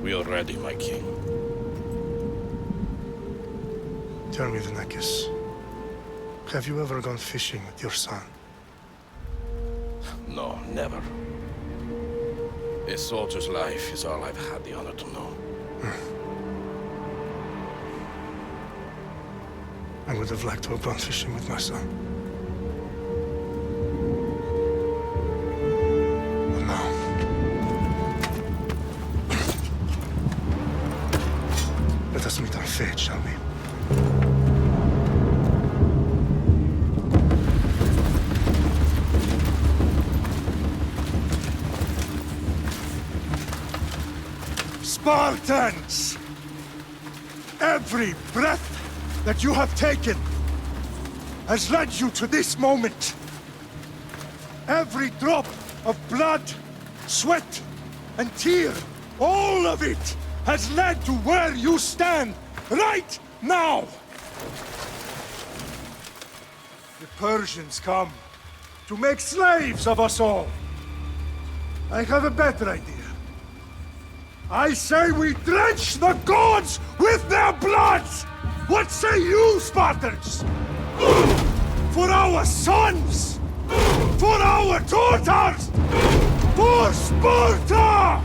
We are ready, my king. Tell me, Vinakis, have you ever gone fishing with your son? No, never. A soldier's life is all I've had the honor to know. I would have liked to have gone fishing with my son. But now... let us meet our fate, shall we? Spartans! Every breath that you have taken has led you to this moment. Every drop of blood, sweat, and tear, all of it has led to where you stand right now. The Persians come to make slaves of us all. I have a better idea. I say we drench the gods with their blood! What say you, Spartans? For our sons! For our daughters! For Sparta!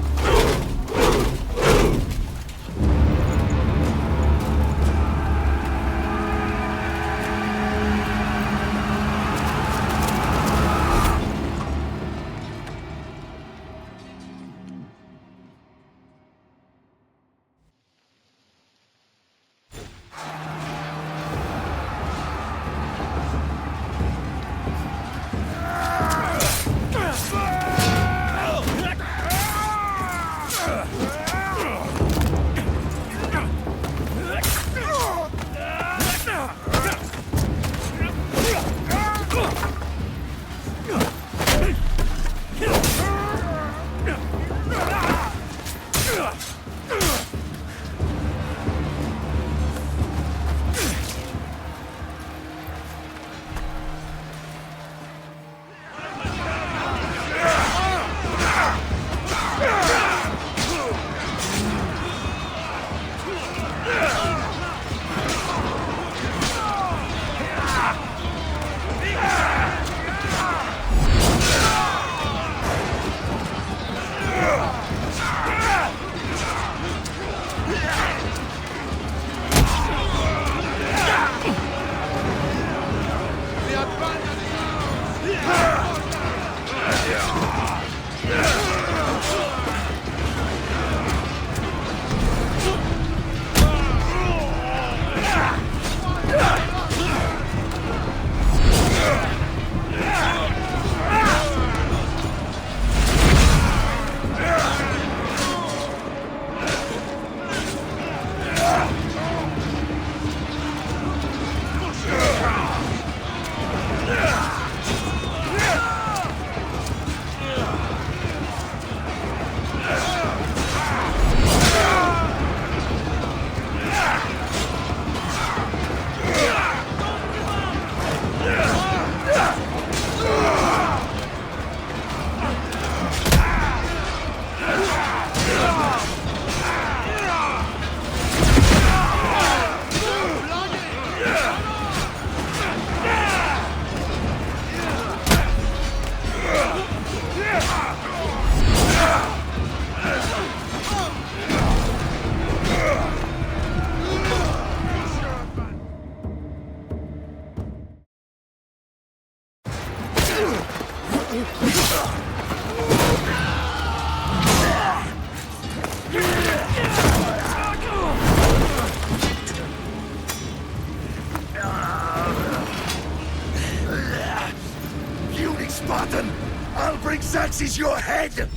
Spartan! I'll bring Xerxes your head!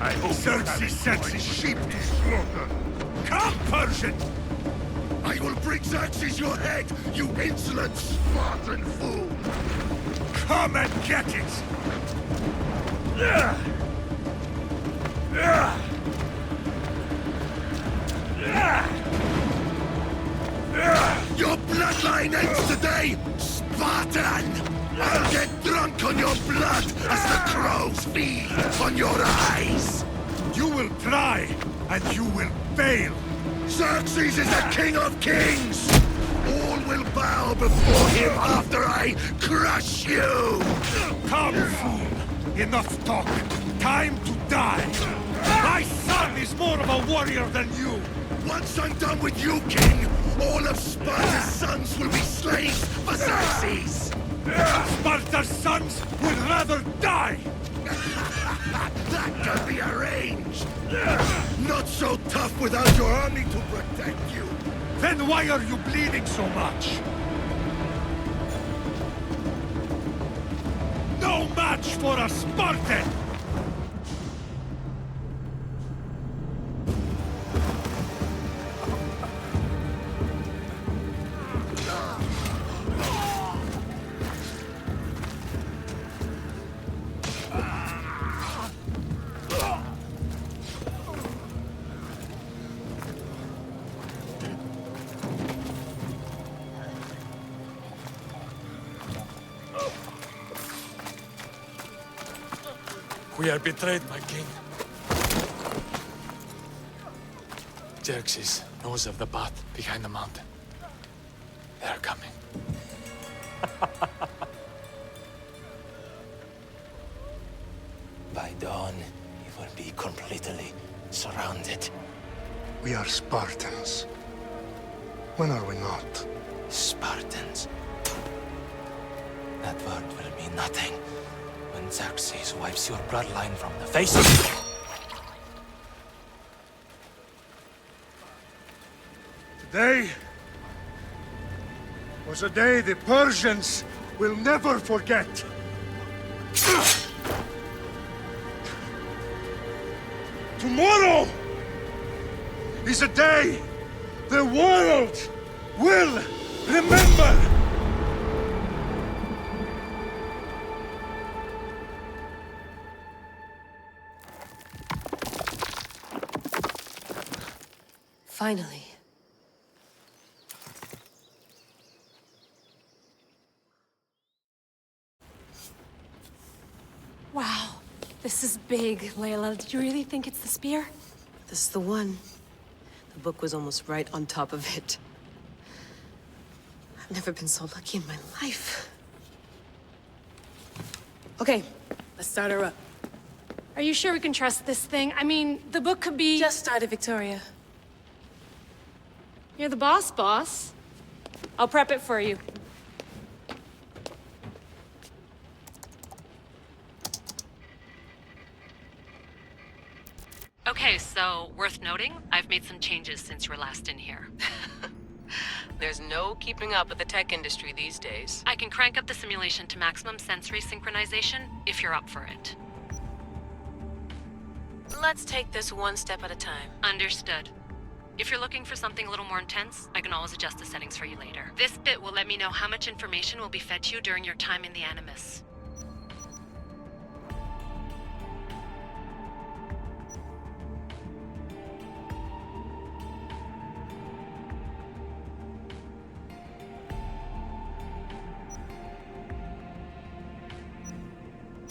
I hope Xerxes sends his sheep to slaughter. Come, Persian! I will bring Xerxes your head, you insolent Spartan fool! Come and get it! Your bloodline ends today, Spartan! I'll get drunk on your blood as the crows feed on your eyes! You will try, and you will fail. Xerxes is the king of kings! All will bow before him after I crush you! Come, fool! Enough talk. Time to die. My son is more of a warrior than you. Once I'm done with you, king, all of Sparta's sons will be slaves for Xerxes! Sparta's sons would rather die! That can be arranged! Not so tough without your army to protect you! Then why are you bleeding so much? No match for a Spartan! We are betrayed, my king. Xerxes knows of the path behind the mountain. They are coming. By dawn, you will be completely surrounded. We are Spartans. When are we not? Spartans. That word will mean nothing when Xerxes wipes your bloodline from the face of... Today was a day the Persians will never forget. Tomorrow is a day the world will remember. Finally. Wow, this is big, Layla. Did you really think it's the spear? This is the one. The book was almost right on top of it. I've never been so lucky in my life. Okay, let's start her up. Are you sure we can trust this thing? I mean, the book could be... Just started, Victoria. You're the boss. I'll prep it for you. Okay, so worth noting, I've made some changes since you were last in here. There's no keeping up with the tech industry these days. I can crank up the simulation to maximum sensory synchronization if you're up for it. Let's take this one step at a time. Understood. If you're looking for something a little more intense, I can always adjust the settings for you later. This bit will let me know how much information will be fed to you during your time in the Animus.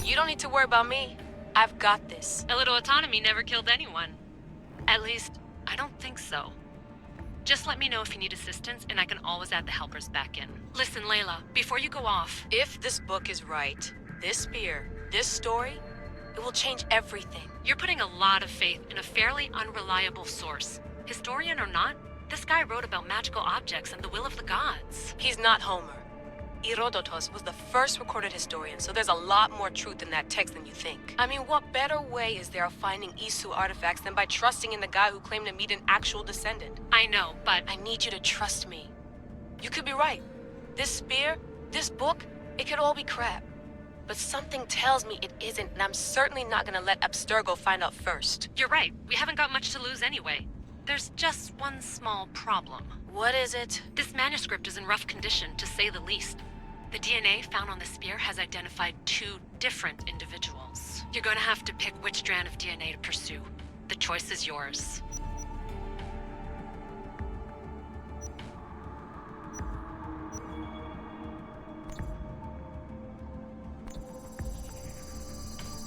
You don't need to worry about me. I've got this. A little autonomy never killed anyone. At least, I don't think so. Just let me know if you need assistance, and I can always add the helpers back in. Listen, Layla, before you go off... If this book is right, this spear, this story, it will change everything. You're putting a lot of faith in a fairly unreliable source. Historian or not, this guy wrote about magical objects and the will of the gods. He's not Homer. Herodotus was the first recorded historian, so there's a lot more truth in that text than you think. I mean, what better way is there of finding Isu artifacts than by trusting in the guy who claimed to meet an actual descendant? I know, but... I need you to trust me. You could be right. This spear, this book, it could all be crap. But something tells me it isn't, and I'm certainly not gonna let Abstergo find out first. You're right. We haven't got much to lose anyway. There's just one small problem. What is it? This manuscript is in rough condition, to say the least. The DNA found on the spear has identified 2 different individuals. You're going to have to pick which strand of DNA to pursue. The choice is yours.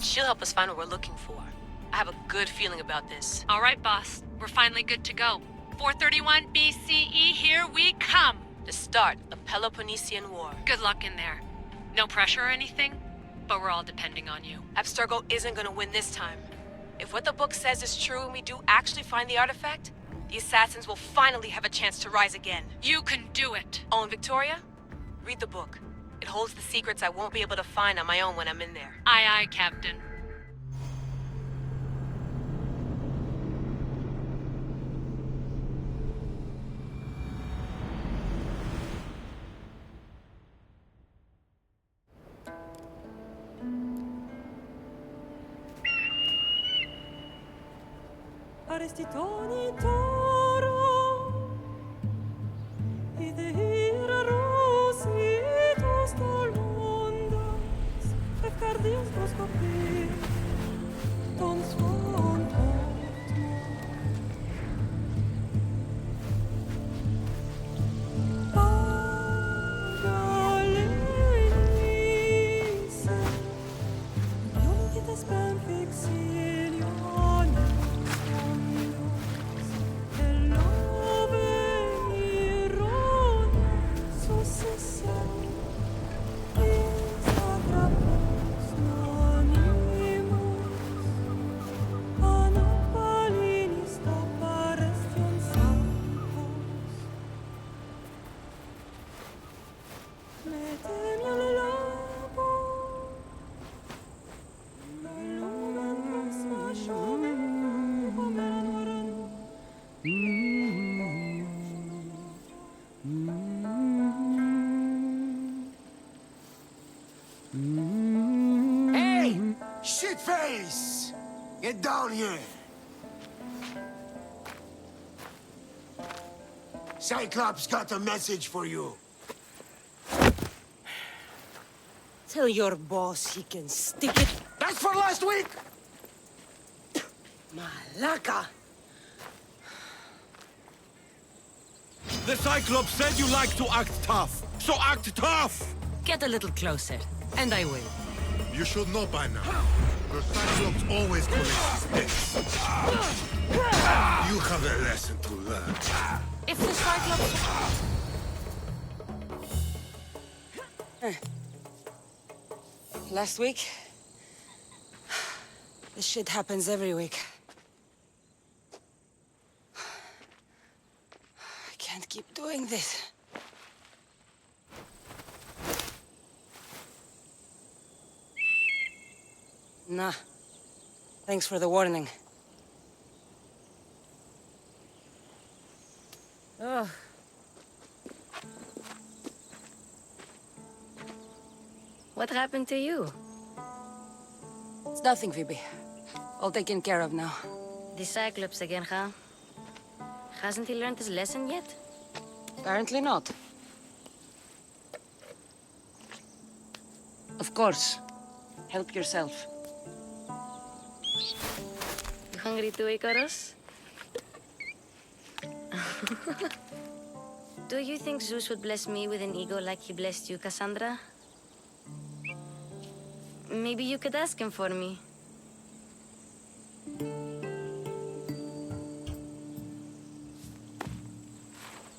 She'll help us find what we're looking for. I have a good feeling about this. All right, boss. We're finally good to go. 431 BCE, here we come! The start of Peloponnesian War. Good luck in there. No pressure or anything, but we're all depending on you. Abstergo isn't gonna win this time. If what the book says is true and we do actually find the artifact, the assassins will finally have a chance to rise again. You can do it! Oh, and Victoria? Read the book. It holds the secrets I won't be able to find on my own when I'm in there. Aye, aye, Captain. Arestitoni toro, ideira rositos dolmondas, efcardios proscopir, ton svon portmo. Pagalenise, ionites ben fixilionis, Hey! Shitface! Get down here! Cyclops got a message for you. Tell your boss he can stick it. That's for last week! Malaka! The Cyclops said you like to act tough, so act tough! Get a little closer, and I will. You should know by now. The Cyclops always collects his debts. You have a lesson to learn. If the Cyclops... Last week? This shit happens every week. I can't keep doing this. Nah. Thanks for the warning. Oh. What happened to you? It's nothing, Phoebe. All taken care of now. The Cyclops again, huh? Hasn't he learned his lesson yet? Apparently not. Of course. Help yourself. You hungry too, Icarus? Do you think Zeus would bless me with an ego like he blessed you, Cassandra? Maybe you could ask him for me.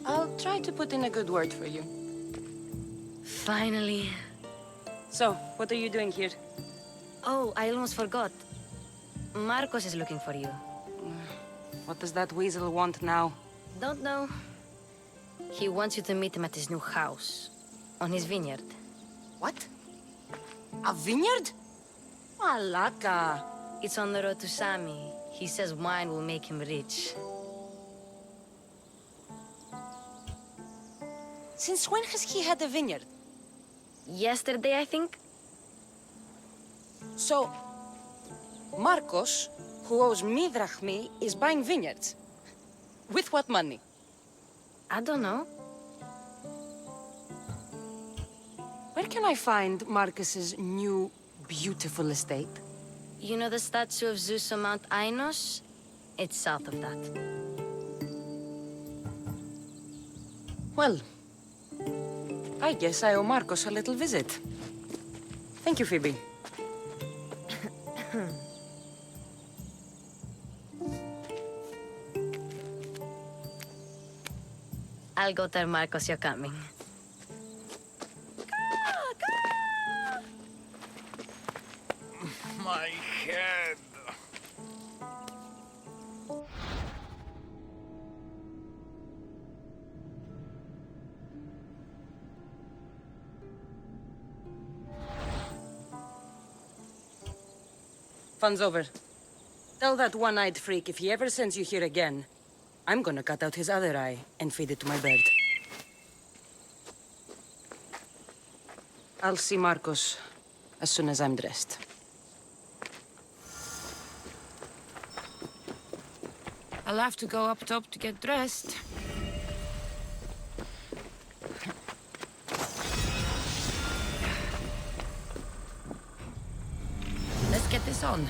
I'll try to put in a good word for you. Finally. So, what are you doing here? Oh, I almost forgot. Marcos is looking for you. What does that weasel want now? Don't know. He wants you to meet him at his new house. On his vineyard. What? A vineyard? Malaka. It's on the road to Sami. He says wine will make him rich. Since when has he had a vineyard? Yesterday, I think? So, Marcos, who owes me drachmi, is buying vineyards. With what money? I don't know. Where can I find Marcus's new, beautiful estate? You know the statue of Zeus on Mount Ainos? It's south of that. Well, I guess I owe Marcos a little visit. Thank you, Phoebe. I'll go tell Marcos you're coming. My head. Fun's over. Tell that one-eyed freak if he ever sends you here again, I'm gonna cut out his other eye and feed it to my bird. I'll see Marcos as soon as I'm dressed. I'll have to go up top to get dressed. Let's get this on.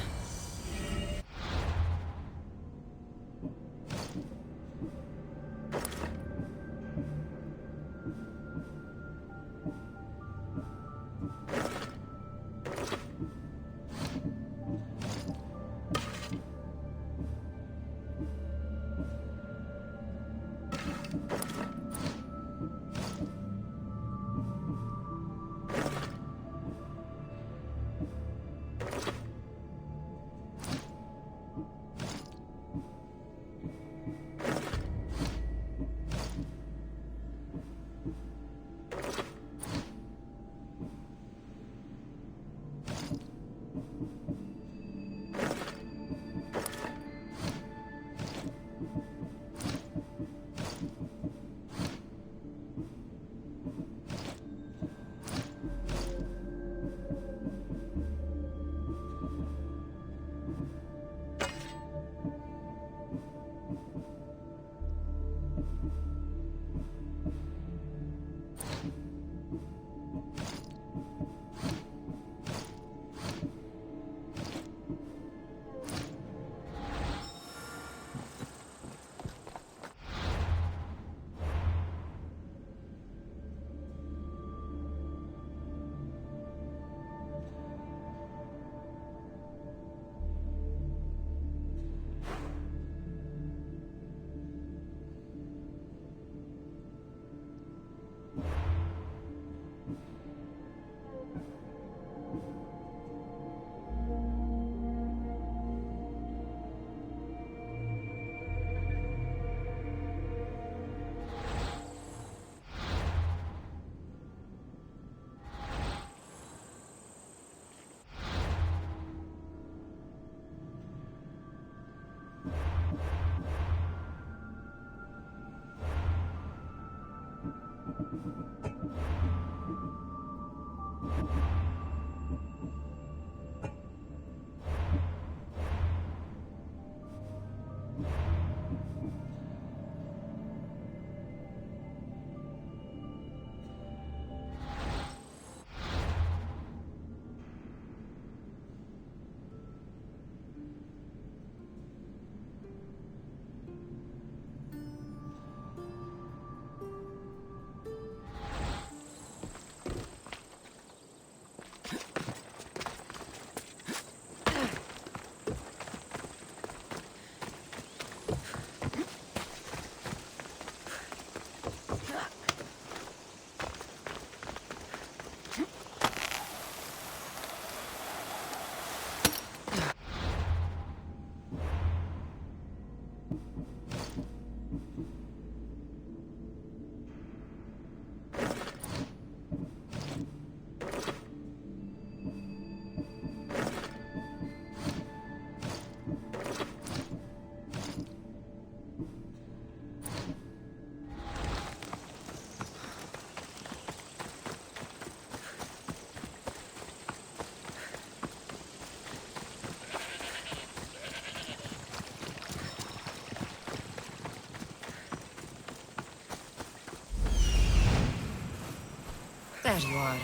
There you are.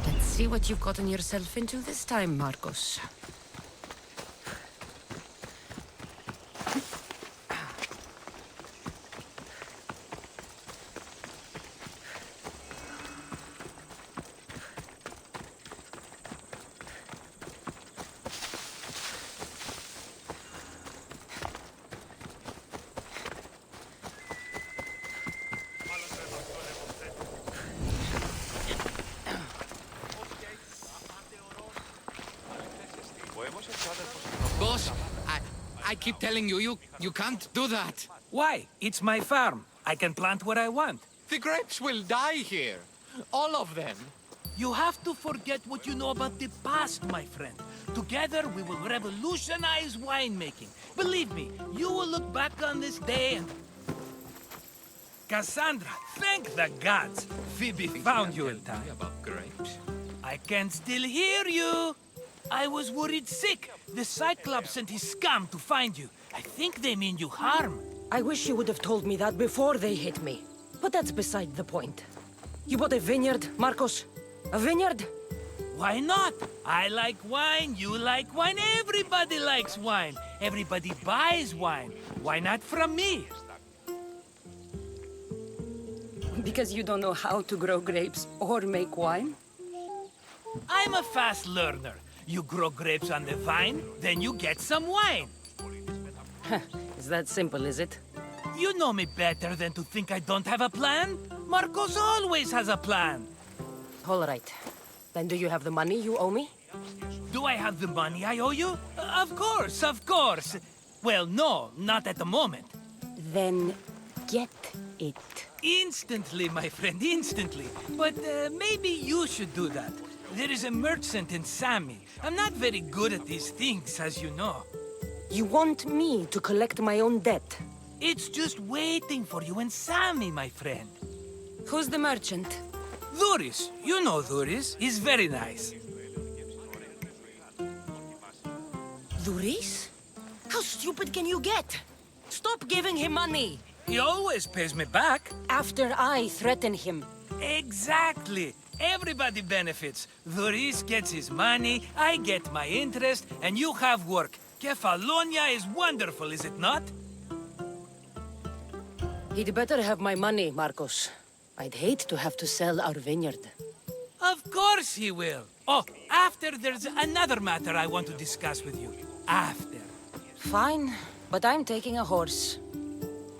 Let's see what you've gotten yourself into this time, Marcos. Boss, I keep telling you, you can't do that. Why? It's my farm. I can plant what I want. The grapes will die here. All of them. You have to forget what you know about the past, my friend. Together, we will revolutionize winemaking. Believe me, you will look back on this day and... Cassandra, thank the gods! Phoebe found you in time. About grapes? I can still hear you! I was worried sick. The Cyclops sent his scum to find you. I think they mean you harm. I wish you would have told me that before they hit me. But that's beside the point. You bought a vineyard, Marcos? A vineyard? Why not? I like wine, you like wine, everybody likes wine. Everybody buys wine. Why not from me? Because you don't know how to grow grapes or make wine? I'm a fast learner. You grow grapes on the vine, then you get some wine. Is that simple, is it? You know me better than to think I don't have a plan. Marcos always has a plan. All right. Then do you have the money you owe me? Do I have the money I owe you? Of course, of course. Well, no, not at the moment. Then get it. Instantly, my friend, instantly. But maybe you should do that. There is a merchant in Sami. I'm not very good at these things, as you know. You want me to collect my own debt? It's just waiting for you in Sami, my friend. Who's the merchant? Dhuris. You know Dhuris. He's very nice. Dhuris? How stupid can you get? Stop giving him money! He always pays me back. After I threaten him. Exactly. Everybody benefits. Dhuris gets his money, I get my interest, and you have work. Kefalonia is wonderful, is it not? He'd better have my money, Marcos. I'd hate to have to sell our vineyard. Of course he will. Oh, after there's another matter I want to discuss with you. After. Fine, but I'm taking a horse.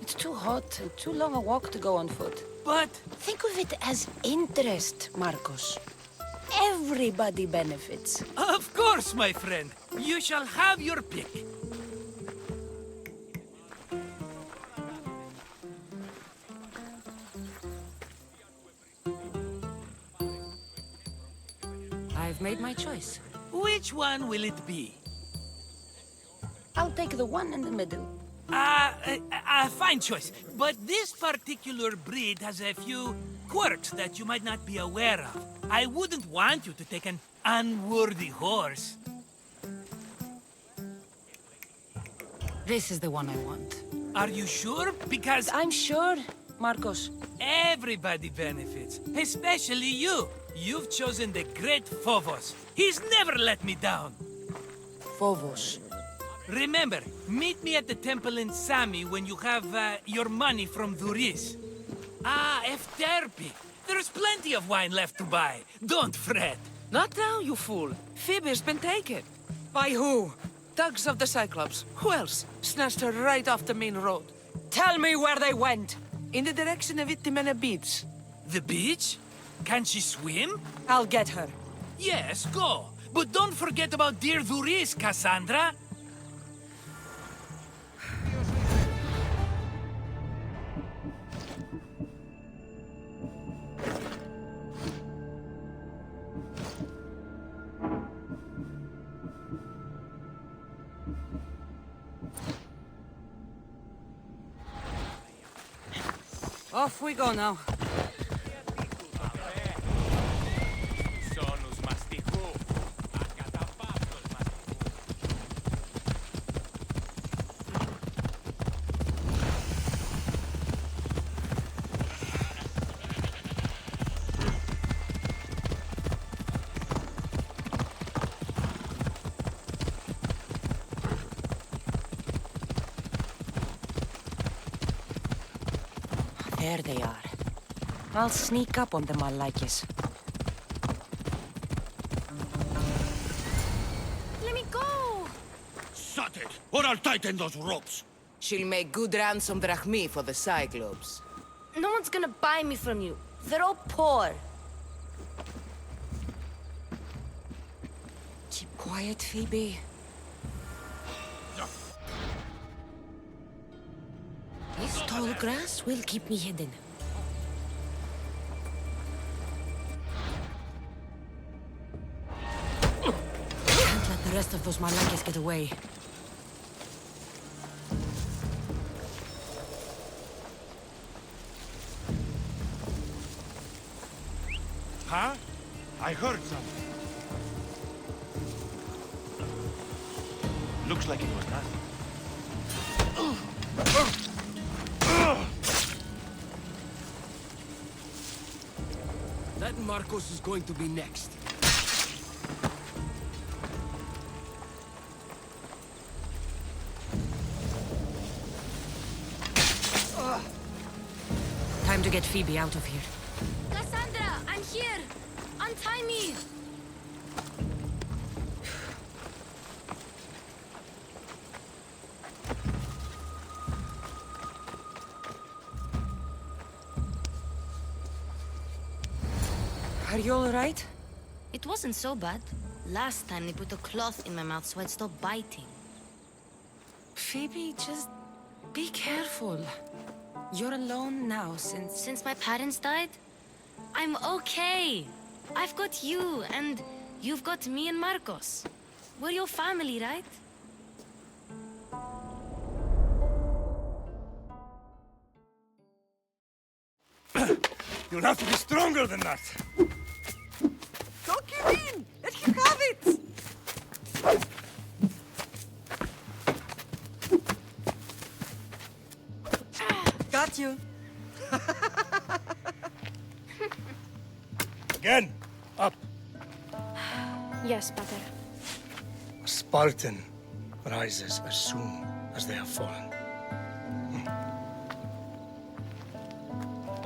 It's too hot and too long a walk to go on foot. But... Think of it as interest, Marcos. Everybody benefits. Of course, my friend. You shall have your pick. I've made my choice. Which one will it be? I'll take the one in the middle. Fine choice. But this particular breed has a few quirks that you might not be aware of. I wouldn't want you to take an unworthy horse. This is the one I want. Are you sure? Because... I'm sure, Marcos. Everybody benefits, especially you. You've chosen the great Phobos. He's never let me down. Phobos. Remember, meet me at the temple in Sami when you have your money from Dhuris. Ah, Efterpi. There's plenty of wine left to buy. Don't fret. Not now, you fool. Phoebe's been taken. By who? Thugs of the Cyclops. Who else? Snatched her right off the main road. Tell me where they went. In the direction of Itimena Beach. The beach? Can she swim? I'll get her. Yes, go. But don't forget about dear Dhuris, Cassandra. Off we go now. There they are. I'll sneak up on them, Malakis. Let me go! Shut it, or I'll tighten those ropes. She'll make good ransom drachmi for the Cyclops. No one's gonna buy me from you. They're all poor. Keep quiet, Phoebe. grass will keep me hidden. Can't let the rest of those Malakis get away. Huh? I heard something. Looks like it was nothing. That Marcos is going to be next. Time to get Phoebe out of here. Cassandra, I'm here! Untie me! Are you alright? It wasn't so bad. Last time they put a cloth in my mouth so I'd stop biting. Phoebe, just be careful. You're alone now Since my parents died? I'm okay. I've got you, and you've got me and Marcos. We're your family, right? You'll have to be stronger than that. Don't give in! Let him have it! Got you. Again! Up! Yes, Pater. A Spartan rises as soon as they have fallen.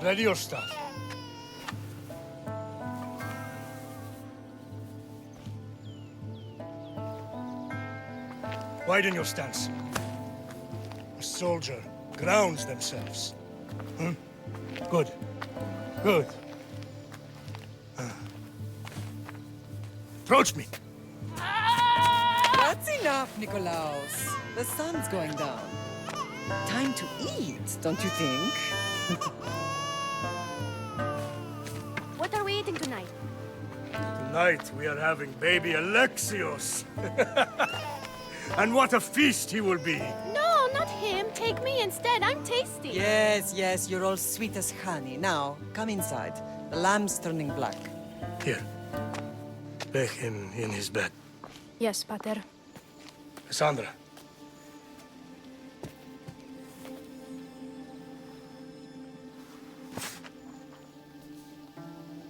Ready your stuff. Widen your stance. A soldier grounds themselves. Good. Good. Approach me. That's enough, Nikolaos. The sun's going down. Time to eat, don't you think? What are we eating tonight? Tonight we are having baby Alexios. And what a feast he will be. No, not him. Take me instead. I'm tasty. Yes, yes, you're all sweet as honey. Now, come inside. The lamb's turning black. Here. Lay him in his bed. Yes, Pater. Cassandra.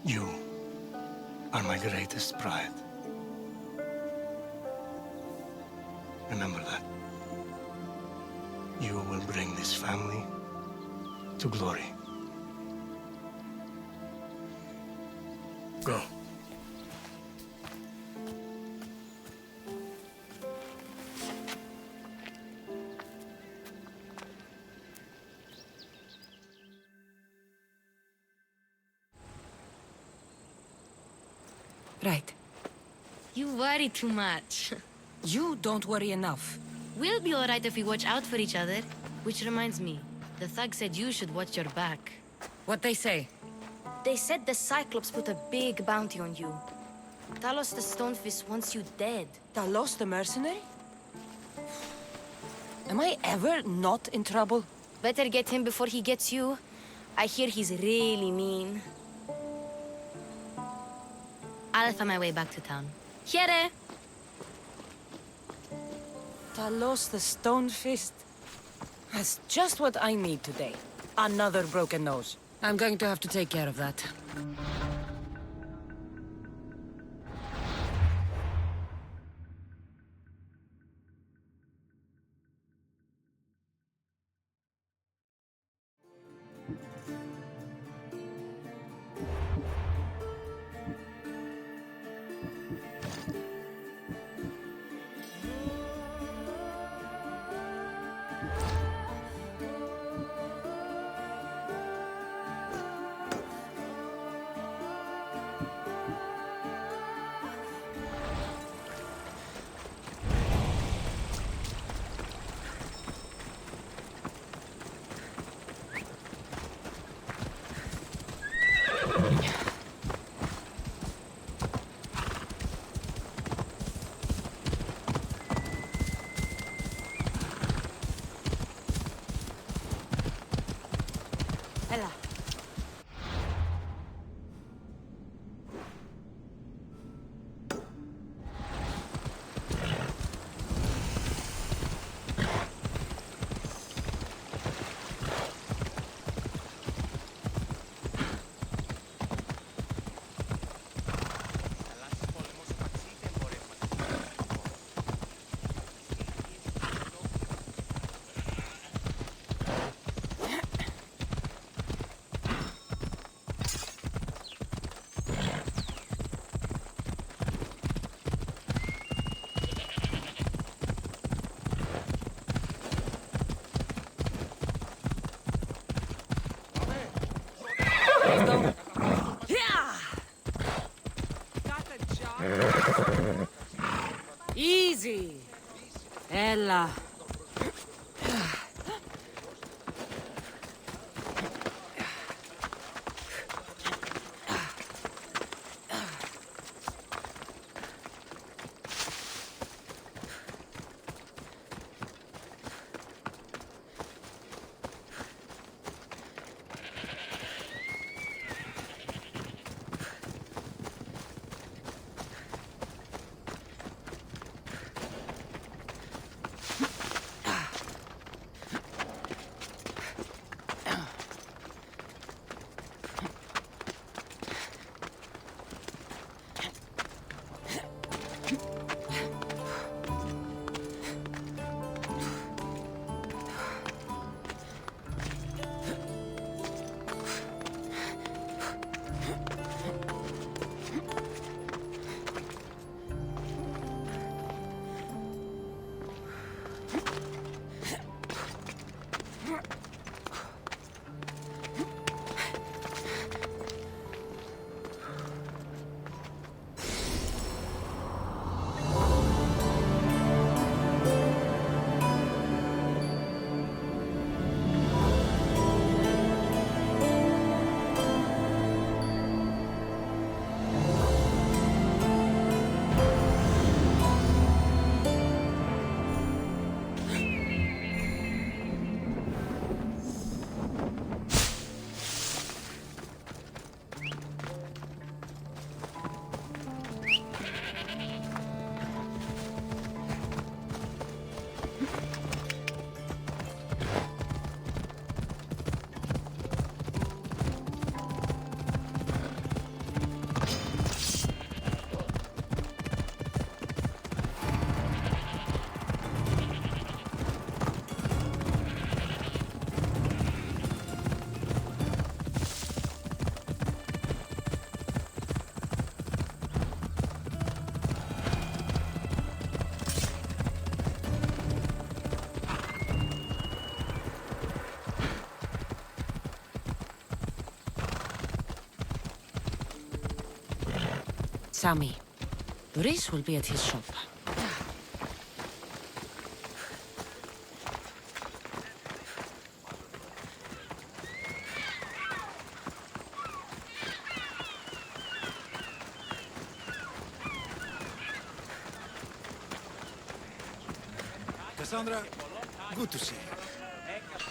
You are my greatest pride. Remember that. You will bring this family to glory. Go. Right. You worry too much. You don't worry enough. We'll be alright if we watch out for each other. Which reminds me, the thug said you should watch your back. What they say? They said the Cyclops put a big bounty on you. Talos the Stonefist wants you dead. Talos the mercenary? Am I ever not in trouble? Better get him before he gets you. I hear he's really mean. I'll find my way back to town. Here! Talos the Stonefist? That's just what I need today. Another broken nose. I'm going to have to take care of that. Ella. Easy. Ella. Sammy. Luis will be at his shop. Cassandra, good to see you.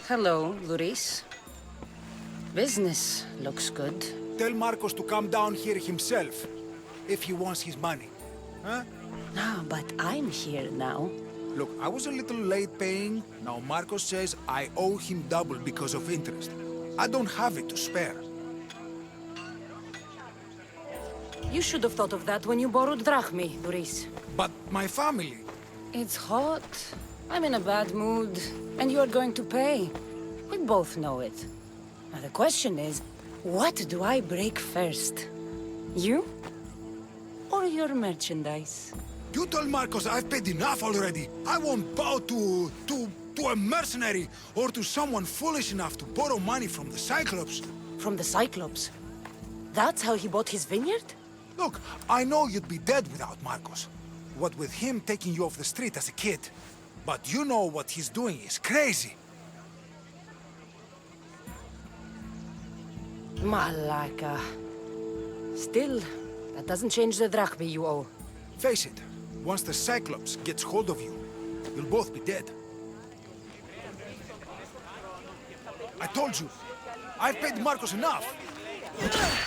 Hello, Luis. Business looks good. Tell Marcos to come down here himself, if he wants his money. Huh? No, but I'm here now. Look, I was a little late paying. Now Marcos says I owe him double because of interest. I don't have it to spare. You should have thought of that when you borrowed drachmi, Luis. But my family... It's hot. I'm in a bad mood. And you're going to pay. We both know it. Now the question is, what do I break first? You? Or your merchandise? You told Marcos I've paid enough already. I won't bow to a mercenary or to someone foolish enough to borrow money from the Cyclops. From the Cyclops? That's how he bought his vineyard? Look, I know you'd be dead without Marcos. What with him taking you off the street as a kid. But you know what he's doing is crazy. Malaka. Still, that doesn't change the drachmi you owe. Face it, once the Cyclops gets hold of you, you'll both be dead. I told you, I've paid Marcos enough.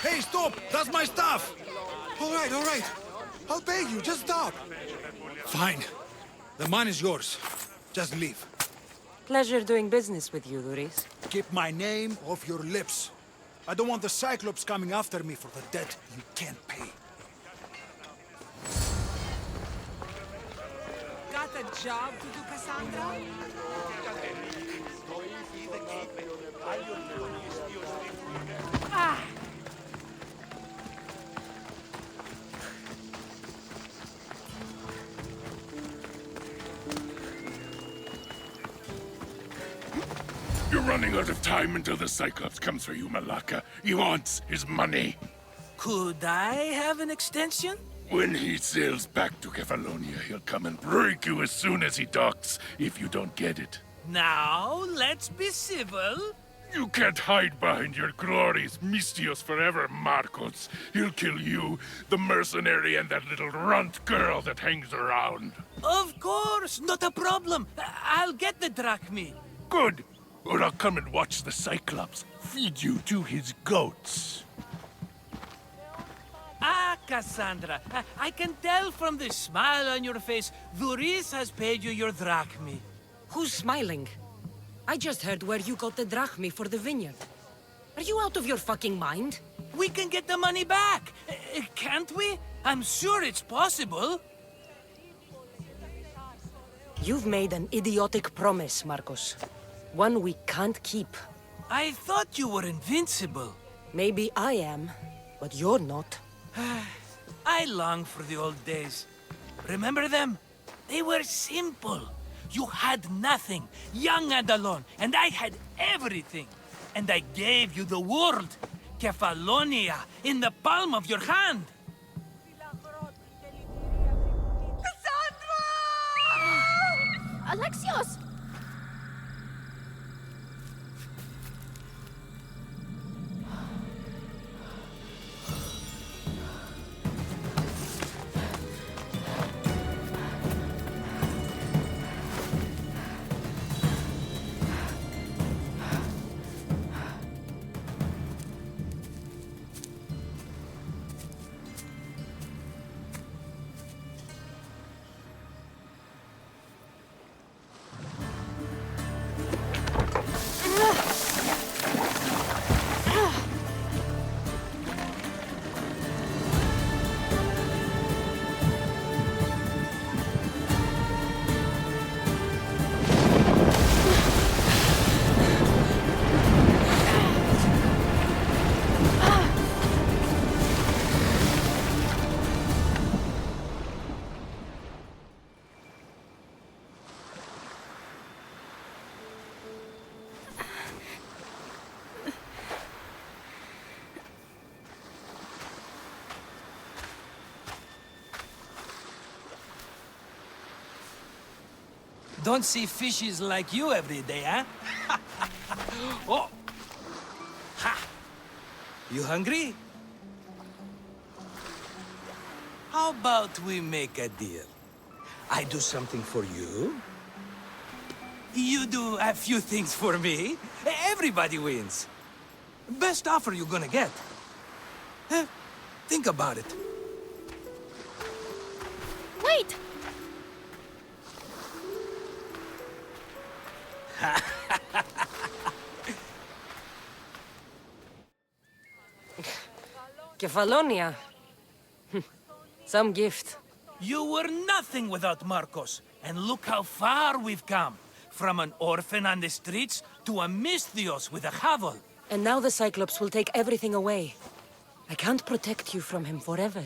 Hey, stop! That's my stuff! All right, all right. I'll pay you, just stop. Fine. The mine is yours. Just leave. Pleasure doing business with you, Duris. Keep my name off your lips. I don't want the Cyclops coming after me for the debt you can't pay. Got a job to do, Cassandra? Ah! You're running out of time until the Cyclops comes for you, Malaka. He wants his money. Could I have an extension? When he sails back to Kefalonia, he'll come and break you as soon as he docks, if you don't get it. Now, let's be civil. You can't hide behind your glories, Mistios forever, Marcos. He'll kill you, the mercenary, and that little runt girl that hangs around. Of course, not a problem. I'll get the drachmi. Good. Or I'll come and watch the Cyclops feed you to his goats. Ah, Cassandra, I can tell from the smile on your face, Duris has paid you your drachmi. Who's smiling? I just heard where you got the drachmi for the vineyard. Are you out of your fucking mind? We can get the money back, can't we? I'm sure it's possible. You've made an idiotic promise, Marcos. One we can't keep. I thought you were invincible. Maybe I am, but you're not. I long for the old days. Remember them? They were simple. You had nothing, young and alone, and I had everything. And I gave you the world, Kefalonia, in the palm of your hand. Alexios! Don't see fishes like you every day, huh? Oh! Ha! You hungry? How about we make a deal? I do something for you. You do a few things for me. Everybody wins. Best offer you're gonna get. Think about it. Wait! Kefalonia. Some gift. You were nothing without Marcos, and look how far we've come. From an orphan on the streets to a Misthios with a hovel. And now the Cyclops will take everything away. I can't protect you from him forever.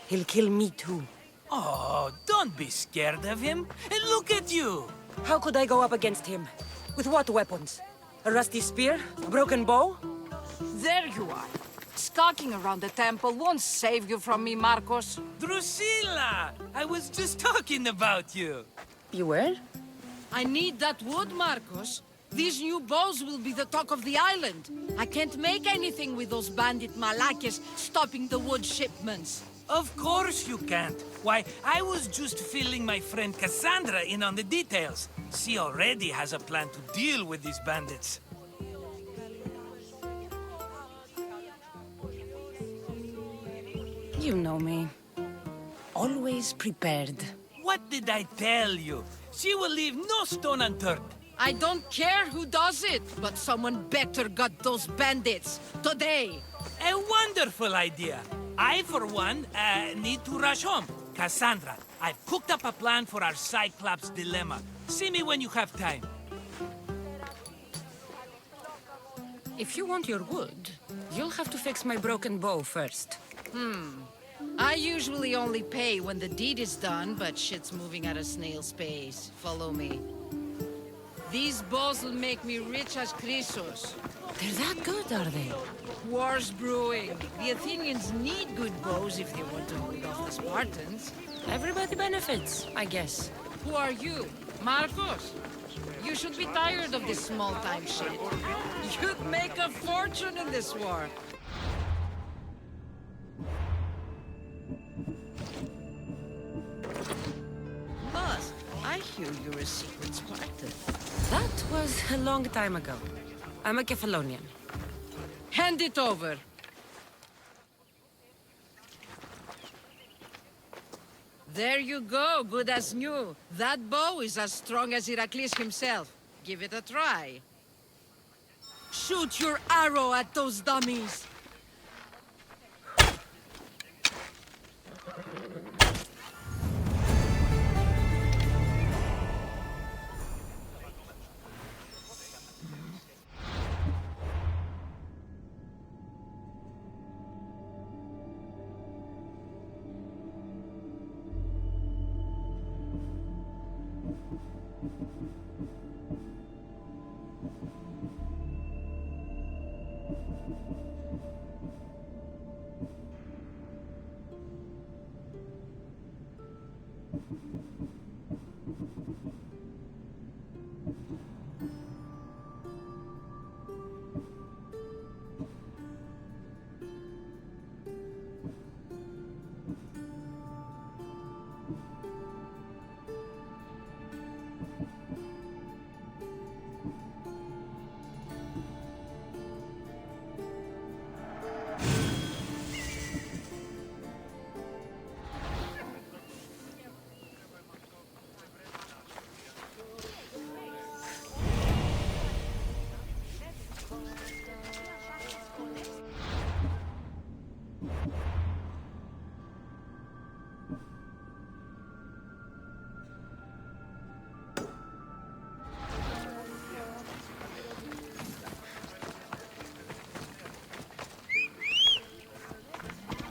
He'll kill me too. Oh, don't be scared of him. And look at you. How could I go up against him? With what weapons? A rusty spear? A broken bow? There you are. Skulking around the temple won't save you from me, Marcos. Drusilla! I was just talking about you. You were? I need that wood, Marcos. These new bows will be the talk of the island. I can't make anything with those bandit malakes stopping the wood shipments. Of course you can't. Why, I was just filling my friend Cassandra in on the details. She already has a plan to deal with these bandits. You know me. Always prepared. What did I tell you? She will leave no stone unturned. I don't care who does it, but someone better got those bandits. Today. A wonderful idea. I, for one, need to rush home. Cassandra, I've cooked up a plan for our Cyclops dilemma. See me when you have time. If you want your wood, you'll have to fix my broken bow first. I usually only pay when the deed is done, but shit's moving at a snail's pace. Follow me. These bows will make me rich as Chrysos. They're that good, are they? War's brewing. The Athenians need good bows if they want to hold off the Spartans. Everybody benefits, I guess. Who are you? Marcos? You should be tired of this small-time shit. You'd make a fortune in this war. Boss, I hear you're a secret Spartan. That was a long time ago. I'm a Kephalonian. Hand it over. There you go, good as new. That bow is as strong as Heracles himself. Give it a try. Shoot your arrow at those dummies.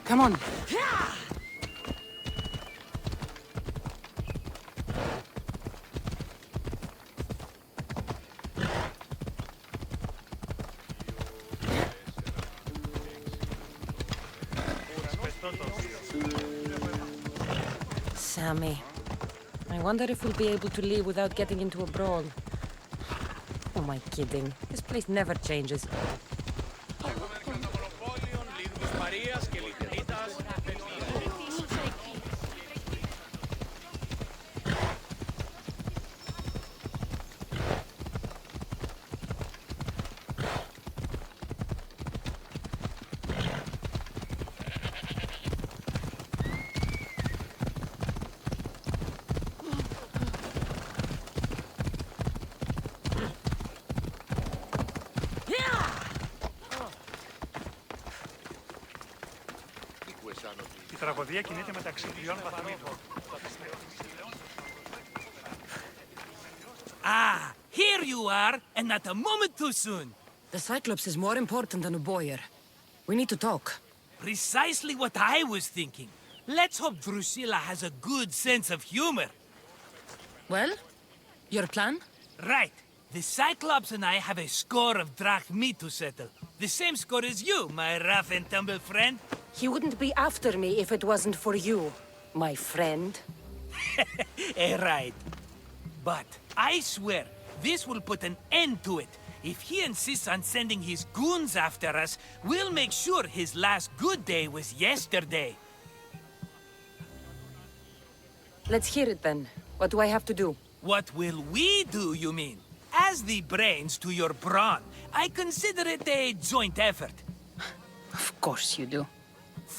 Come on. Sammy. I wonder if we'll be able to leave without getting into a brawl. Oh, am I kidding? This place never changes. Η τραγωδία κινείται μεταξύ τριών βαθμίδων. Ah, here you are, and not a moment too soon. The Cyclops is more important than a boyar. We need to talk. Precisely what I was thinking. Let's hope Drusilla has a good sense of humor. Well, your plan? Right. The Cyclops and I have a score of drachmi to settle. The same score as you, my rough and tumble friend. He wouldn't be after me if it wasn't for you, my friend. Right. But I swear, this will put an end to it. If he insists on sending his goons after us, we'll make sure his last good day was yesterday. Let's hear it then. What do I have to do? What will we do, you mean? As the brains to your brawn, I consider it a joint effort. Of course you do.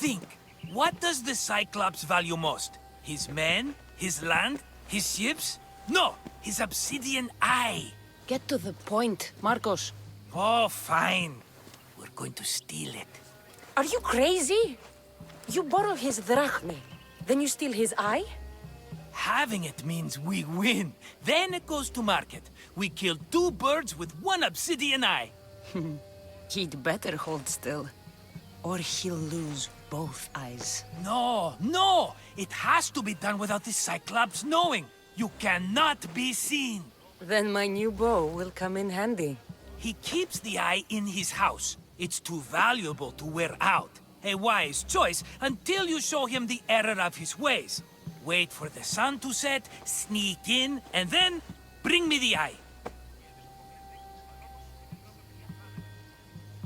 Think. What does the Cyclops value most? His men? His land? His ships? No! His obsidian eye! Get to the point, Marcos. Oh, fine. We're going to steal it. Are you crazy? You borrow his drachme, then you steal his eye? Having it means we win. Then it goes to market. We kill 2 birds with 1 obsidian eye. He'd better hold still, or he'll lose both eyes. No! It has to be done without the Cyclops knowing. You cannot be seen. Then my new bow will come in handy. He keeps the eye in his house. It's too valuable to wear out. A wise choice until you show him the error of his ways. Wait for the sun to set, sneak in, and then bring me the eye.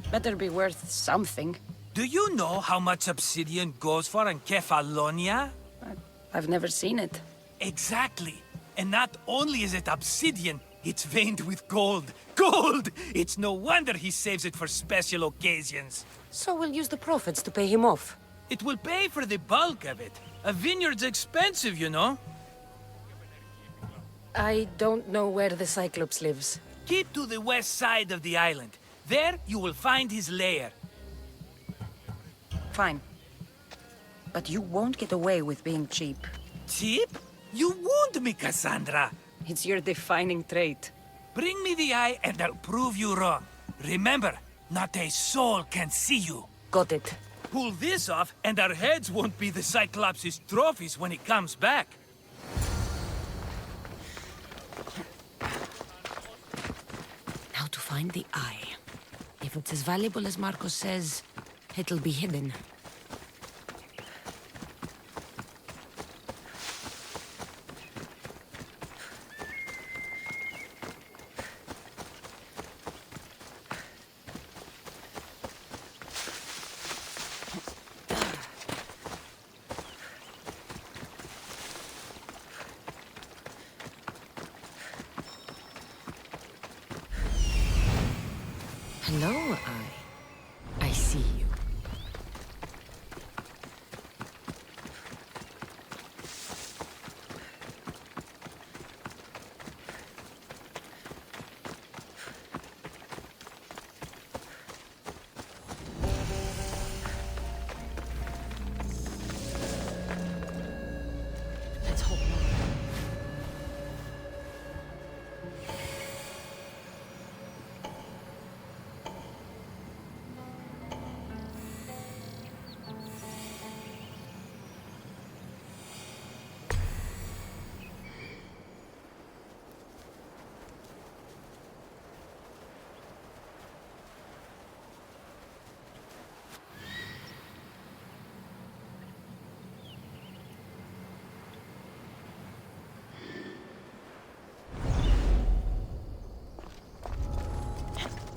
Better be worth something. Do you know how much obsidian goes for in Kefalonia? I've never seen it. Exactly. And not only is it obsidian, it's veined with gold. Gold! It's no wonder he saves it for special occasions. So we'll use the profits to pay him off. It will pay for the bulk of it. A vineyard's expensive, you know. I don't know where the Cyclops lives. Keep to the west side of the island. There you will find his lair. Fine. But you won't get away with being cheap. Cheap? You wound me, Cassandra. It's your defining trait. Bring me the eye and I'll prove you wrong. Remember, not a soul can see you. Got it. Pull this off and our heads won't be the Cyclops' trophies when he comes back. Now to find the eye. If it's as valuable as Marcos says, it'll be hidden. Hello, Eye. I see you. Let's hope not.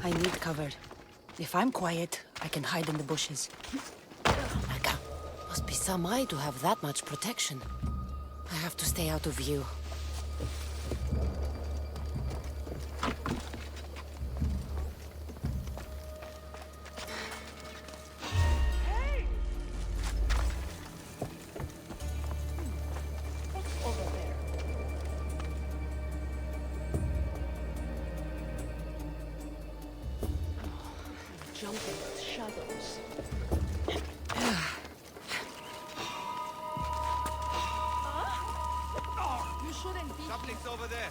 I need cover. If I'm quiet, I can hide in the bushes. Mecca, must be some eye to have that much protection. I have to stay out of view. Jumping with shadows. You shouldn't be. Something's over there.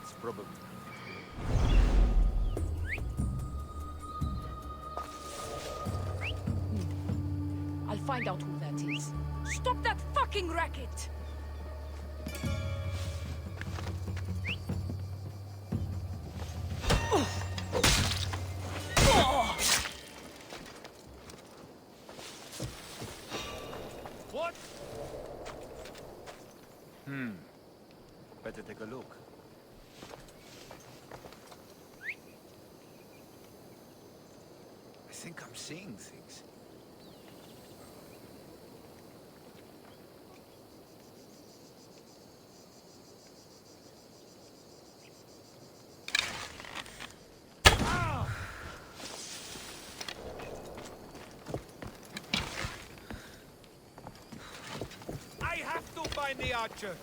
It's probably. I'll find out who that is. Stop that fucking racket! What? Better take a look. I think I'm seeing things. to find the archer.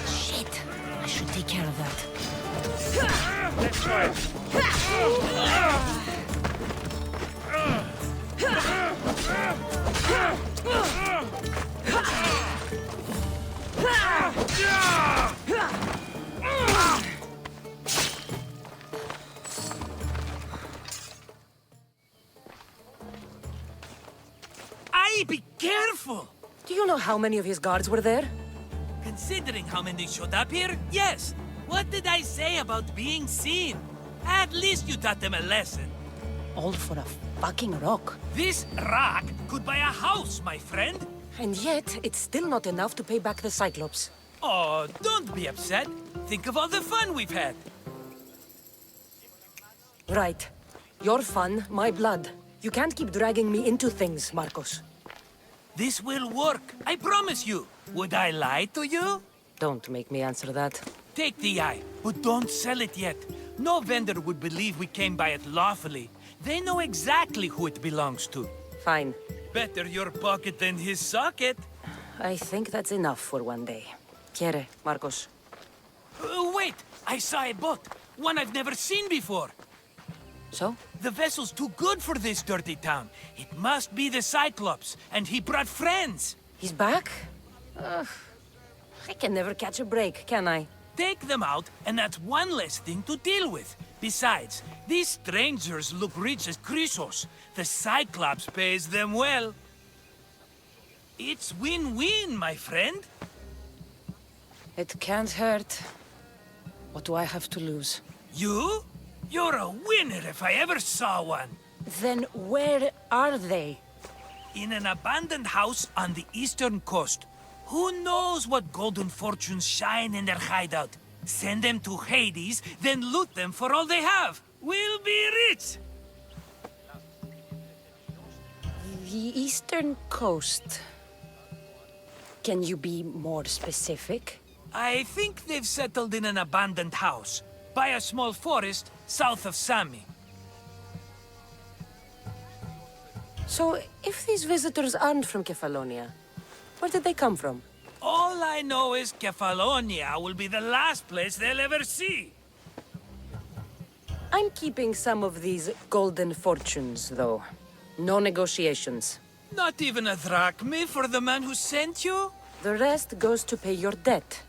Shit! I should take care of that. Next way. Be careful! Do you know how many of his guards were there? Considering how many showed up here, yes. What did I say about being seen? At least you taught them a lesson. All for a fucking rock. This rock could buy a house, my friend. And yet, it's still not enough to pay back the Cyclops. Oh, don't be upset. Think of all the fun we've had. Right. Your fun, my blood. You can't keep dragging me into things, Marcos. This will work, I promise you. Would I lie to you? Don't make me answer that. Take the eye, but don't sell it yet. No vendor would believe we came by it lawfully. They know exactly who it belongs to. Fine. Better your pocket than his socket. I think that's enough for one day. Quiere, Marcos. Wait! I saw a boat. One I've never seen before. So? The vessel's too good for this dirty town. It must be the Cyclops, and he brought friends. He's back? I can never catch a break, can I? Take them out, and that's one less thing to deal with. Besides, these strangers look rich as Chrysos. The Cyclops pays them well. It's win-win, my friend. It can't hurt. What do I have to lose? You? You're a winner if I ever saw one. Then where are they? In an abandoned house on the eastern coast. Who knows what golden fortunes shine in their hideout? Send them to Hades, then loot them for all they have. We'll be rich! The eastern coast. Can you be more specific? I think they've settled in an abandoned house, by a small forest south of Sami. So, if these visitors aren't from Kefalonia, where did they come from? All I know is Kefalonia will be the last place they'll ever see. I'm keeping some of these golden fortunes, though. No negotiations. Not even a drachme for the man who sent you? The rest goes to pay your debt.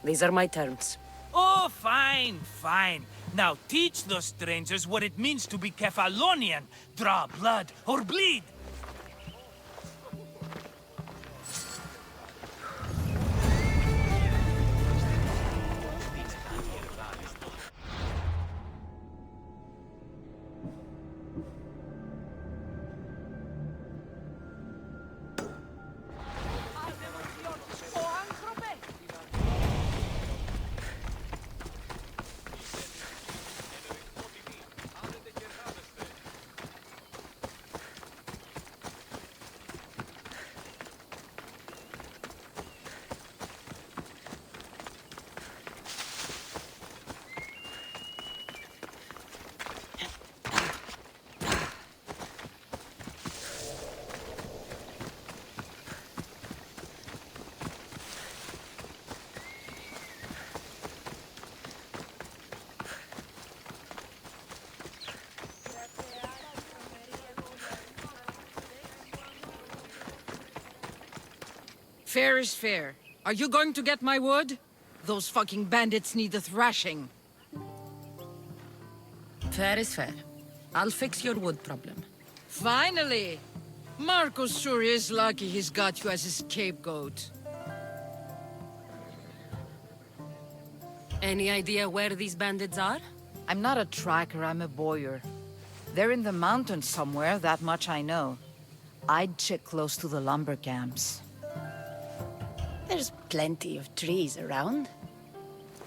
These are my terms. Oh, fine, fine. Now teach those strangers what it means to be Kefalonian. Draw blood or bleed. Fair is fair. Are you going to get my wood? Those fucking bandits need a thrashing. Fair is fair. I'll fix your wood problem. Finally! Marcos sure is lucky he's got you as his scapegoat. Any idea where these bandits are? I'm not a tracker, I'm a boyer. They're in the mountains somewhere, that much I know. I'd check close to the lumber camps. There's plenty of trees around.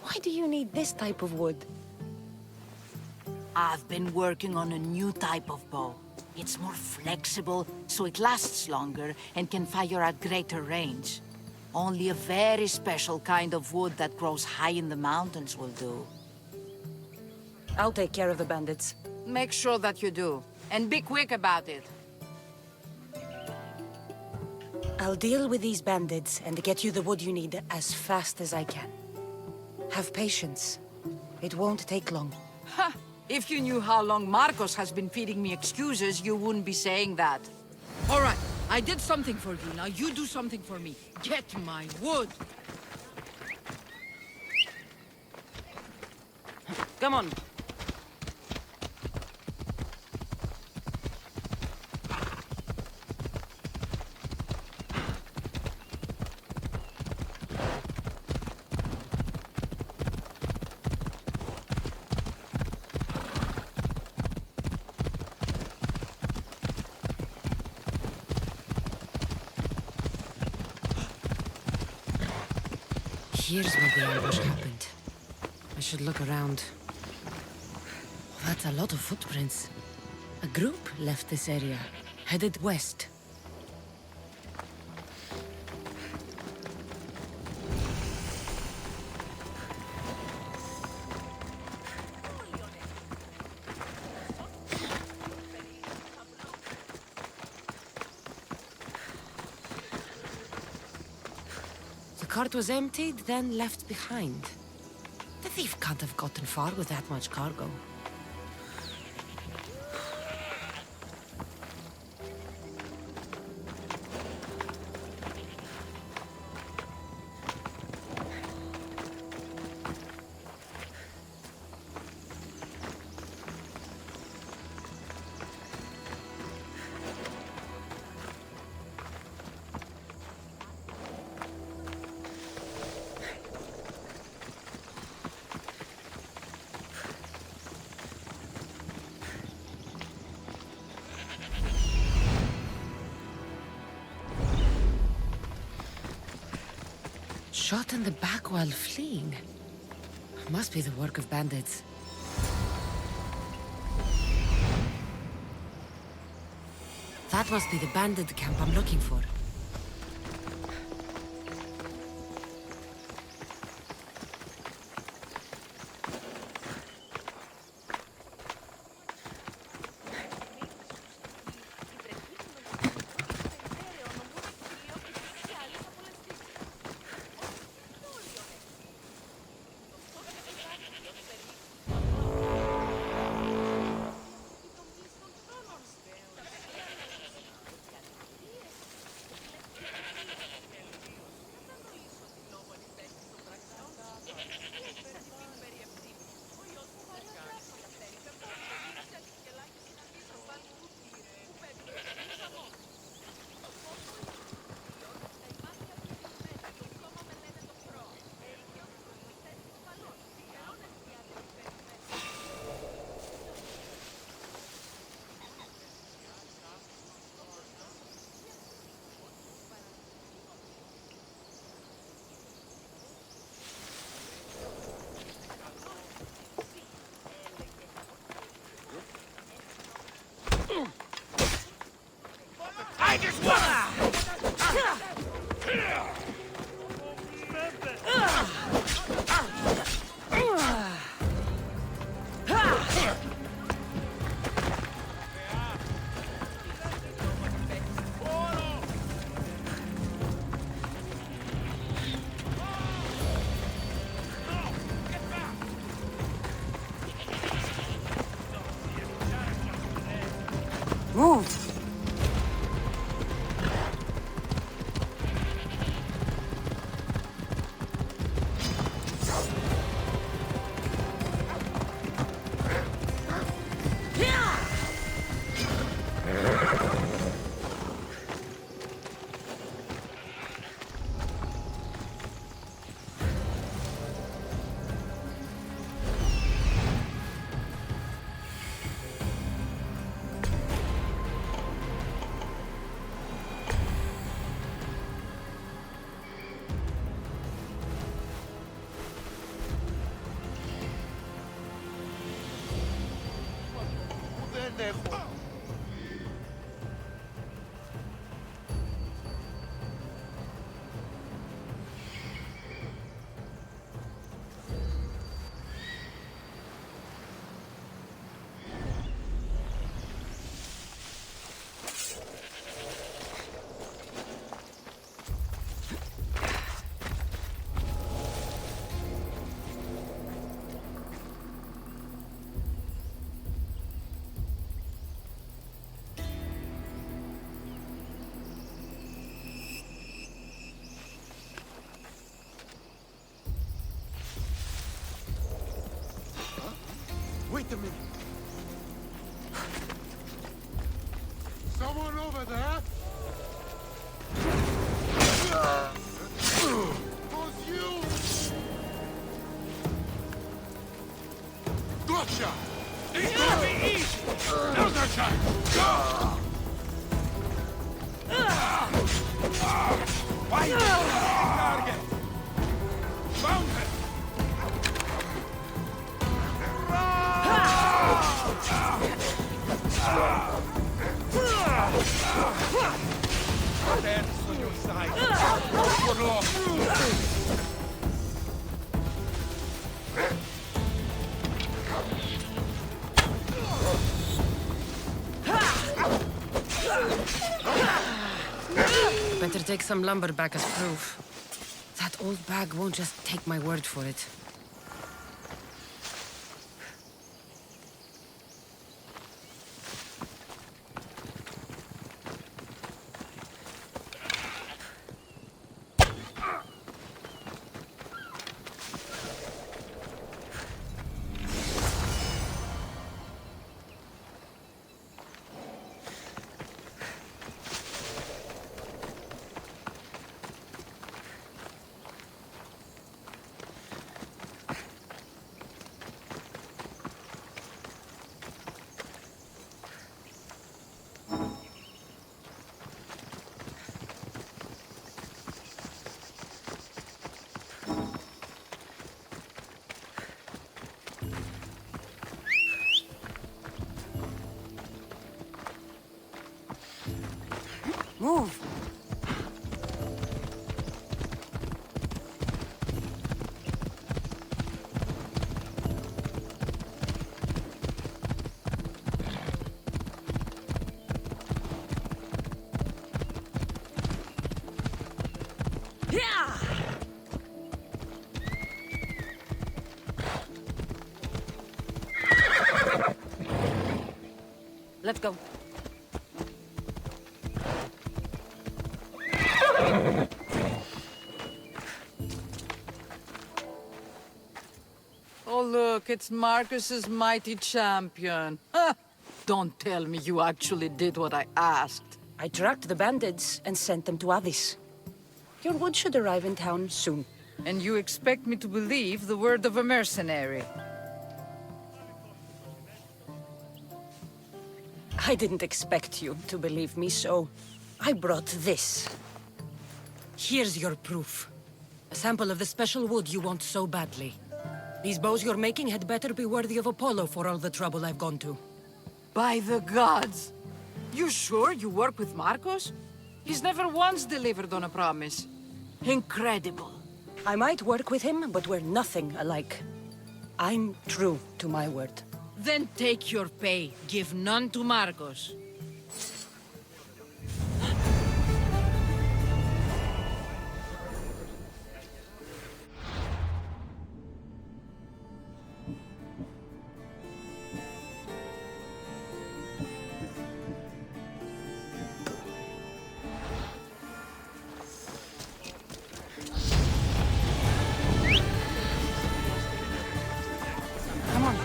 Why do you need this type of wood? I've been working on a new type of bow. It's more flexible, so it lasts longer and can fire at greater range. Only a very special kind of wood that grows high in the mountains will do. I'll take care of the bandits. Make sure that you do, and be quick about it. I'll deal with these bandits and get you the wood you need as fast as I can. Have patience. It won't take long. Ha! If you knew how long Marcos has been feeding me excuses, you wouldn't be saying that. All right, I did something for you. Now you do something for me. Get my wood. Come on. Here's where the ambush happened. I should look around. That's a lot of footprints. A group left this area, headed west. The cart was emptied, then left behind. The thief can't have gotten far with that much cargo. Shot in the back while fleeing. Must be the work of bandits. That must be the bandit camp I'm looking for. I just wanna... Move! Wait a minute. Someone over there? Was you? Gotcha! It's gonna be easy! Now's our time! Why? Target! Found it! Hands on your side. We're lost. Better take some lumber back as proof. That old bag won't just take my word for it. Move! Let's go. Oh, look, it's Marcus's mighty champion. Ha! Don't tell me you actually did what I asked. I tracked the bandits and sent them to Odyssey. Your wood should arrive in town soon. And you expect me to believe the word of a mercenary? I didn't expect you to believe me, so I brought this. Here's your proof. A sample of the special wood you want so badly. These bows you're making had better be worthy of Apollo for all the trouble I've gone to. By the gods! You sure you work with Marcos? He's never once delivered on a promise. Incredible. I might work with him, but we're nothing alike. I'm true to my word. Then take your pay. Give none to Marcos. Come on.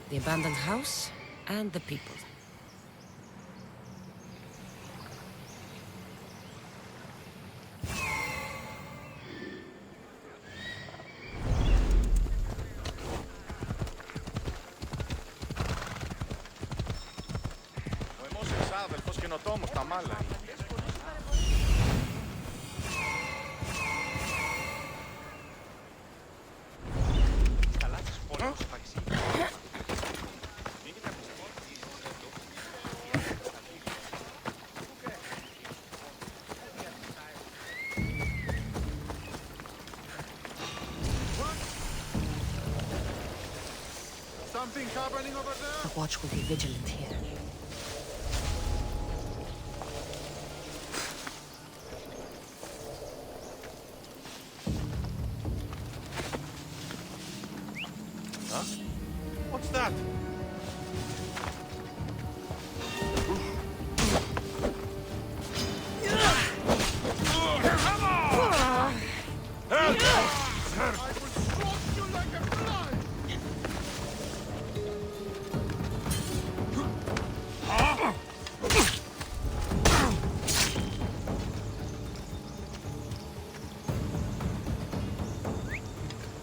The abandoned house and the people. Ο εμόσιος άδελφος καινοτόμος τα μάλα. Something happening over there? The watch will be vigilant here. Huh? What's that?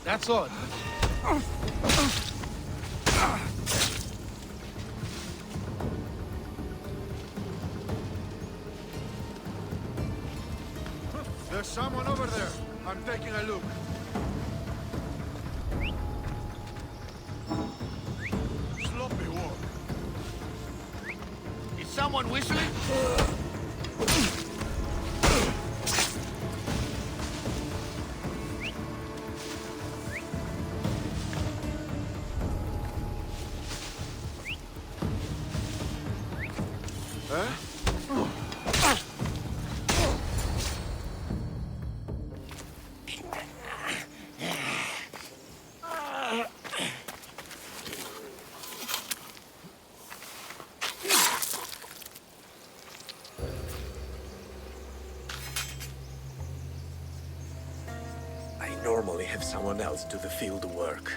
That's all. There's someone over there. I'm taking a look. Sloppy walk. Is someone whistling? I normally have someone else do the field work.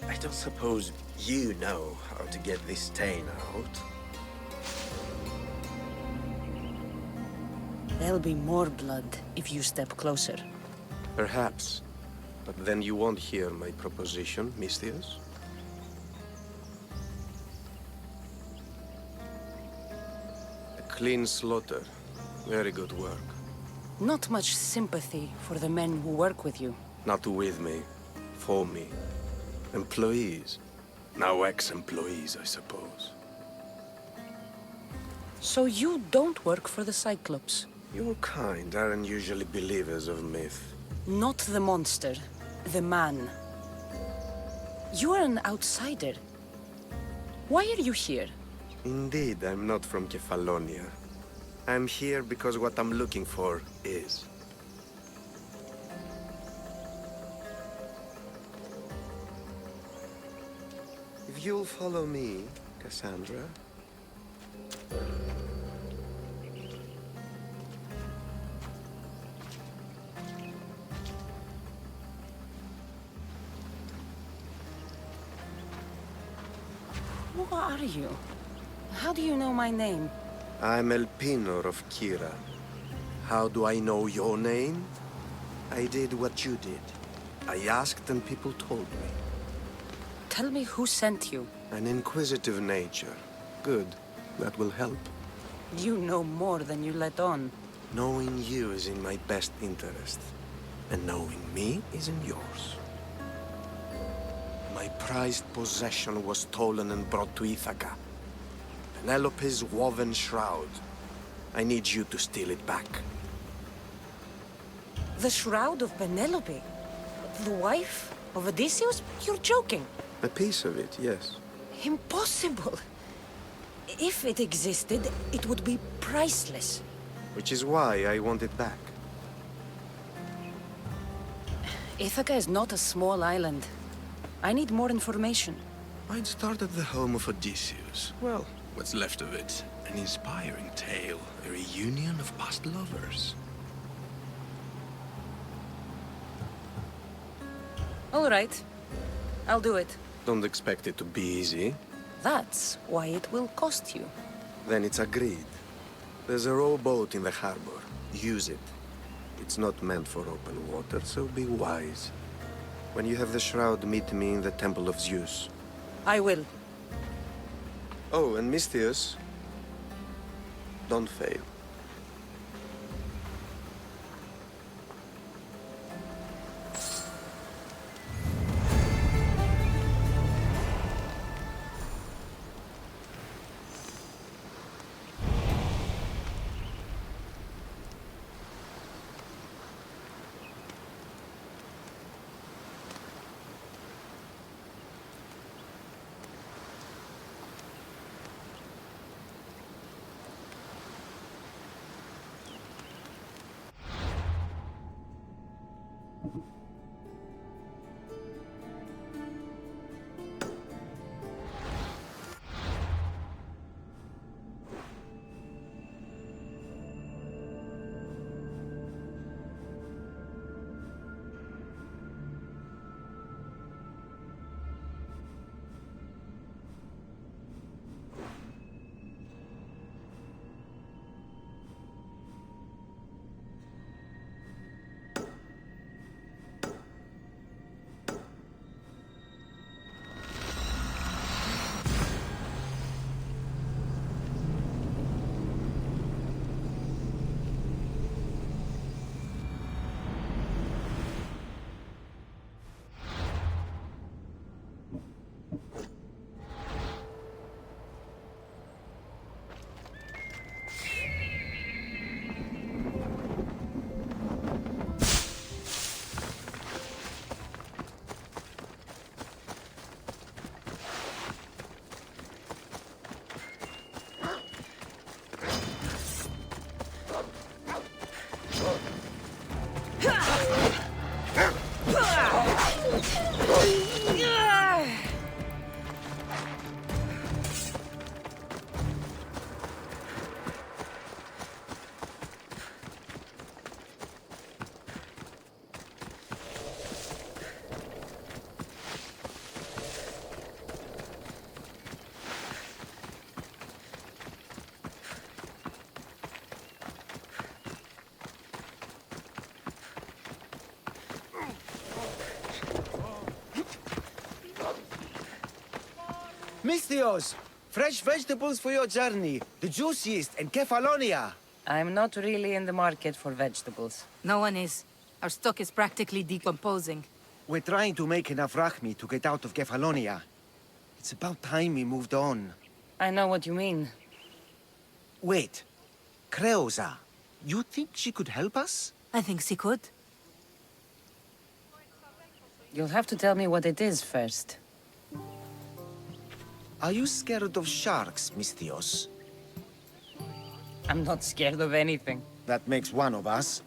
I don't suppose you know how to get this stain out. There'll be more blood if you step closer. Perhaps. But then you won't hear my proposition, Mistius. A clean slaughter. Very good work. Not much sympathy for the men who work with you. Not with me. For me. Employees. Now ex-employees, I suppose. So you don't work for the Cyclops? Your kind aren't usually believers of myth. Not the monster. The man. You are an outsider. Why are you here? Indeed, I'm not from Kefalonia. I'm here because what I'm looking for is. If you'll follow me, Cassandra. Who are you? How do you know my name? I'm El Pinor of Kira. How do I know your name? I did what you did. I asked and people told me. Tell me who sent you. An inquisitive nature. Good. That will help. You know more than you let on. Knowing you is in my best interest. And knowing me is in yours. My prized possession was stolen and brought to Ithaca. Penelope's woven shroud. I need you to steal it back. The shroud of Penelope? The wife of Odysseus? You're joking. A piece of it, yes. Impossible. If it existed, it would be priceless. Which is why I want it back. Ithaca is not a small island. I need more information. I'd start at the home of Odysseus. Well, what's left of it? An inspiring tale. A reunion of past lovers. All right. I'll do it. Don't expect it to be easy. That's why it will cost you. Then it's agreed. There's a rowboat in the harbor. Use it. It's not meant for open water, so be wise. When you have the shroud, meet me in the Temple of Zeus. I will. Oh, and Mistius, don't fail. Misthios! Fresh vegetables for your journey. The juiciest in Kefalonia. I'm not really in the market for vegetables. No one is. Our stock is practically decomposing. We're trying to make enough rachmi to get out of Kefalonia. It's about time we moved on. I know what you mean. Wait. Creosa. You think she could help us? I think she could. You'll have to tell me what it is first. Are you scared of sharks, Misthios? I'm not scared of anything. That makes one of us.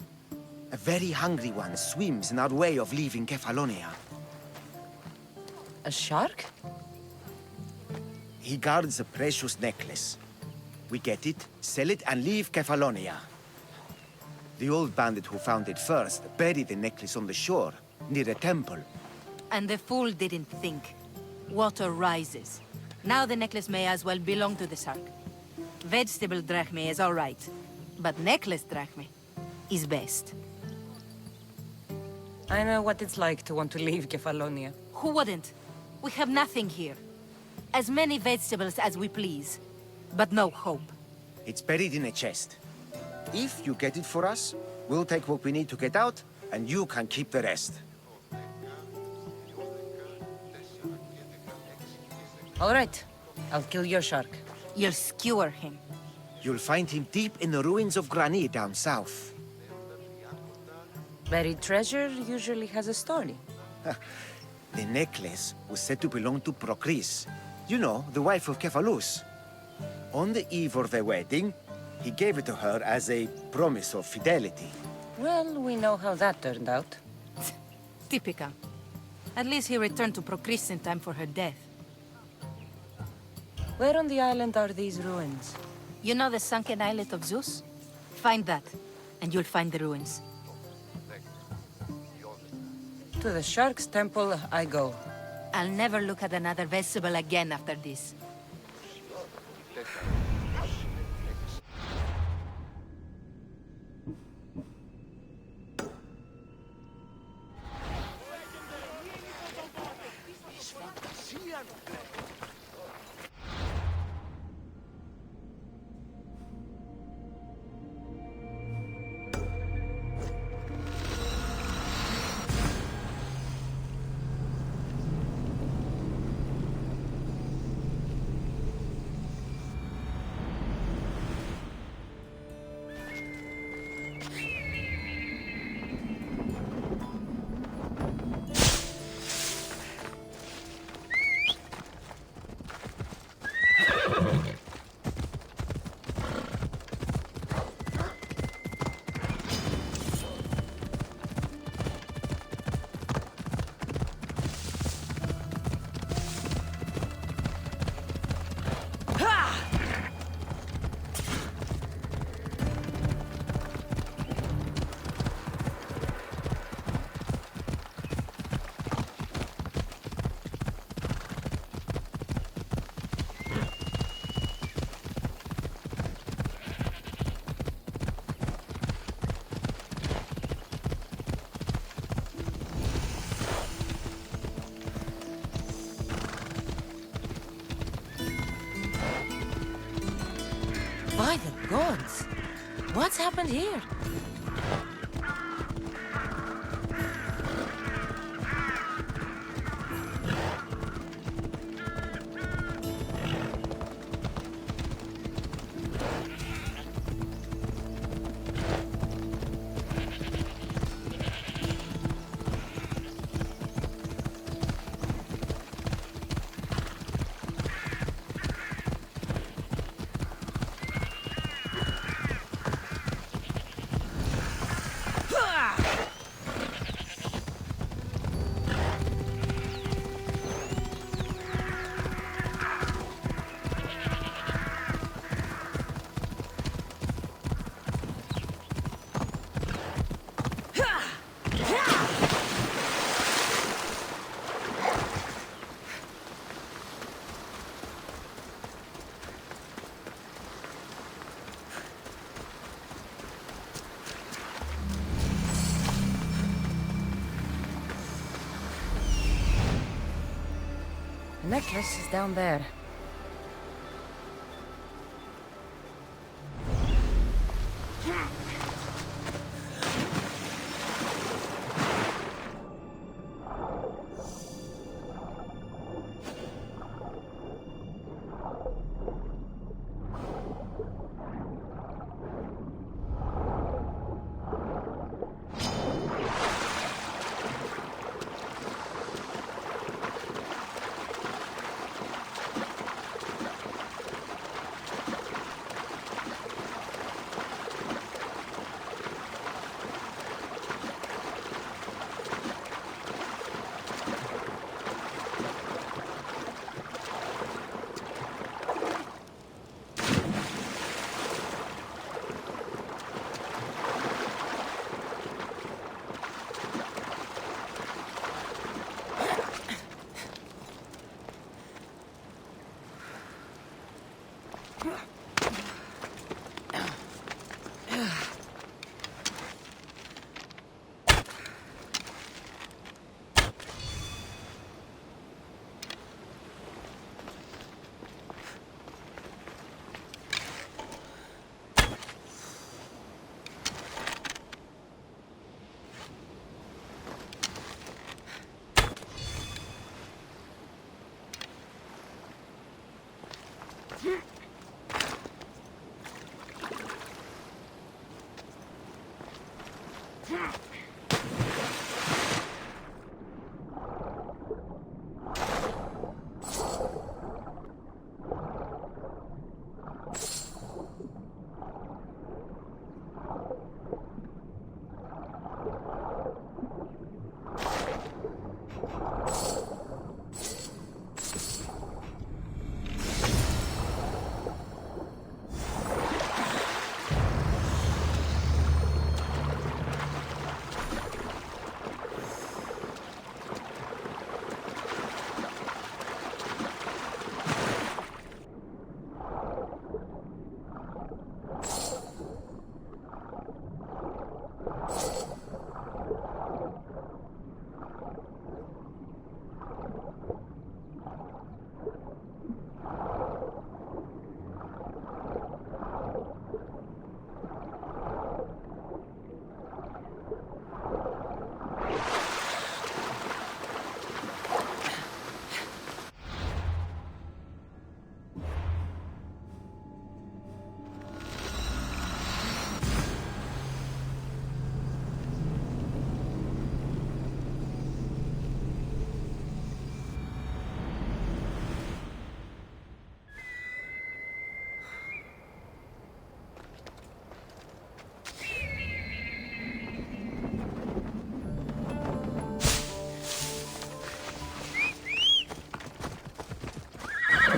A very hungry one swims in our way of leaving Kefalonia. A shark? He guards a precious necklace. We get it, sell it, and leave Kefalonia. The old bandit who found it first buried the necklace on the shore, near a temple. And the fool didn't think. Water rises. Now the necklace may as well belong to the shark. Vegetable drachme is all right, but necklace drachme is best. I know what it's like to want to leave Kefalonia. Who wouldn't? We have nothing here. As many vegetables as we please, but no hope. It's buried in a chest. If you get it for us, we'll take what we need to get out, and you can keep the rest. All right. I'll kill your shark. You'll skewer him. You'll find him deep in the ruins of Grani down south. Buried treasure usually has a story. The necklace was said to belong to Procris. You know, the wife of Cephalus. On the eve of their wedding, he gave it to her as a promise of fidelity. Well, we know how that turned out. Typical. At least he returned to Procris in time for her death. Where on the island are these ruins? You know the sunken islet of Zeus? Find that, and you'll find the ruins. To the Shark's Temple I go. I'll never look at another vegetable again after this. By the gods! What's happened here? The necklace is down there.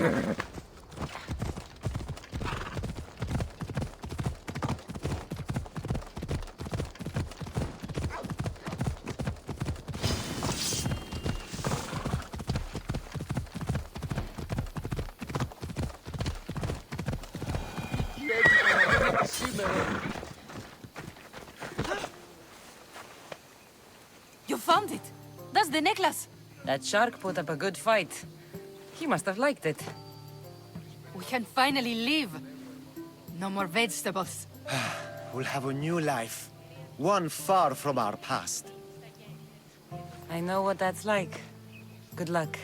You found it! That's the necklace! That shark put up a good fight. He must have liked it. We can finally leave. No more vegetables. We'll have a new life. One far from our past. I know what that's like. Good luck.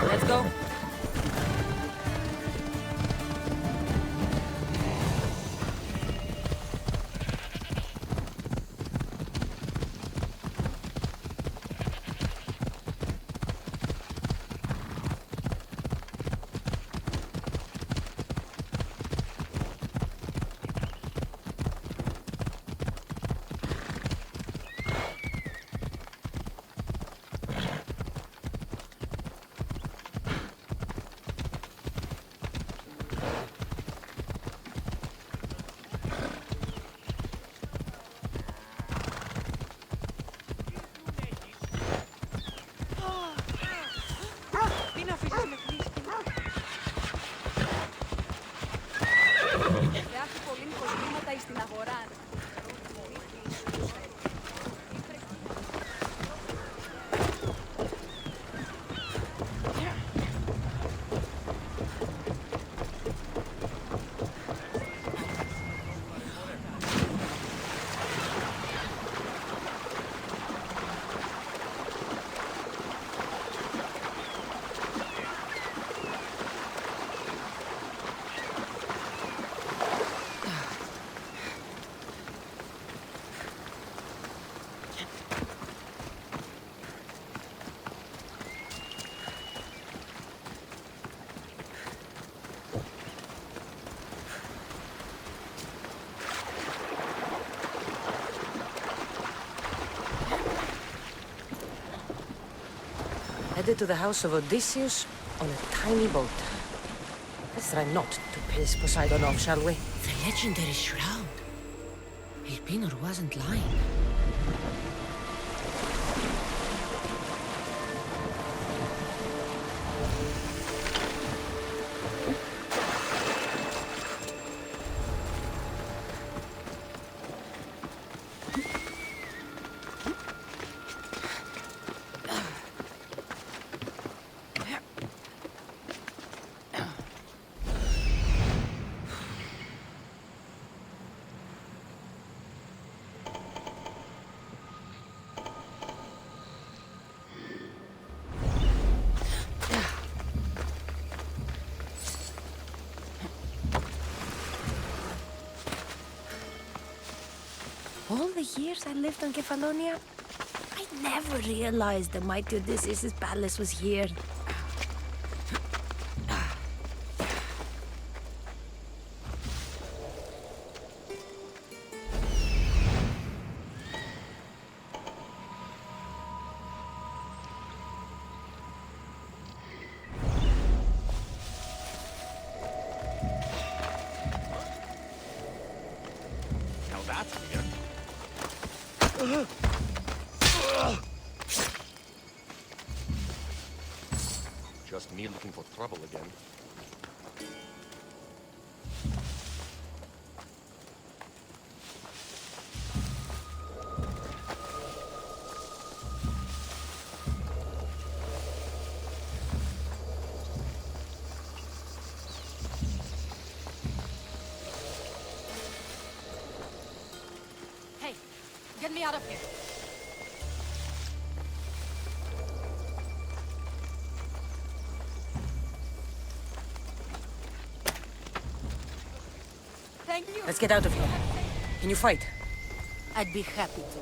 Let's go. Headed to the house of Odysseus on a tiny boat. Let's try not to piss Poseidon off, shall we? The legendary shroud. Elpinor wasn't lying. All the years I lived on Kefalonia, I never realized the mighty Odysseus' palace was here. Now that's weird. Just me looking for trouble again. Hey, get me out of here. Let's get out of here. Can you fight? I'd be happy to.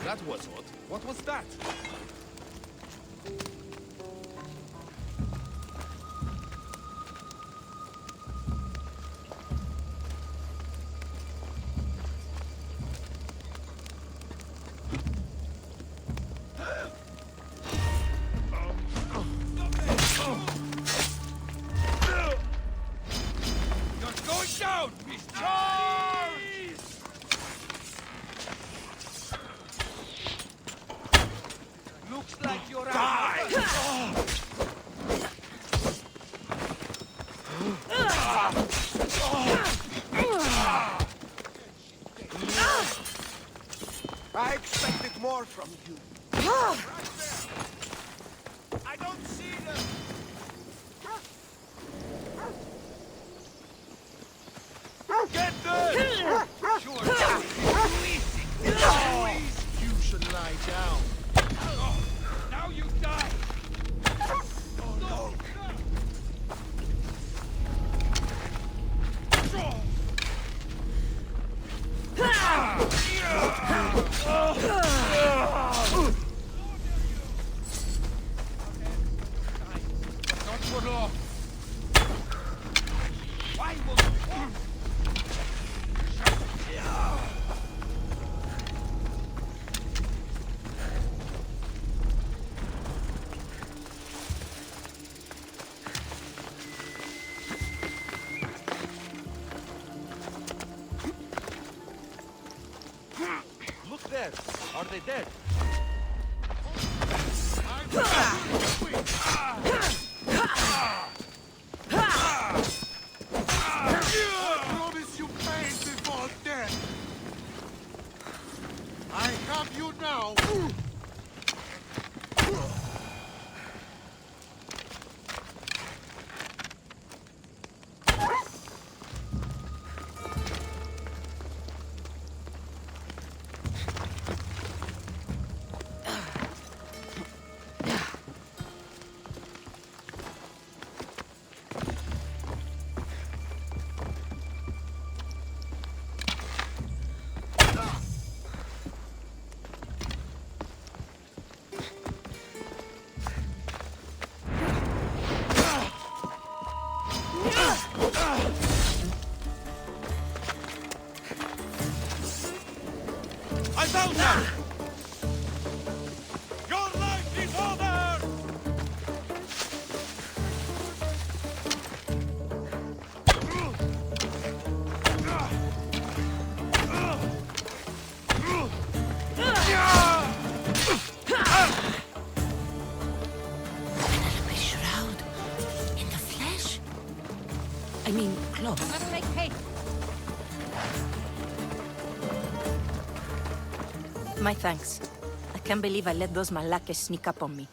That was odd. What was that? I expected more from you. I don't see them. Get them! You should lie down. Now you die. Oh no. Not for long. Why will you? Look there. Are they dead? I promise you pain before death. I have you now. I found her! Your life is over! Penelope Shroud. In the flesh? I mean, close. Let's make haste. My thanks. I can't believe I let those Malakes sneak up on me.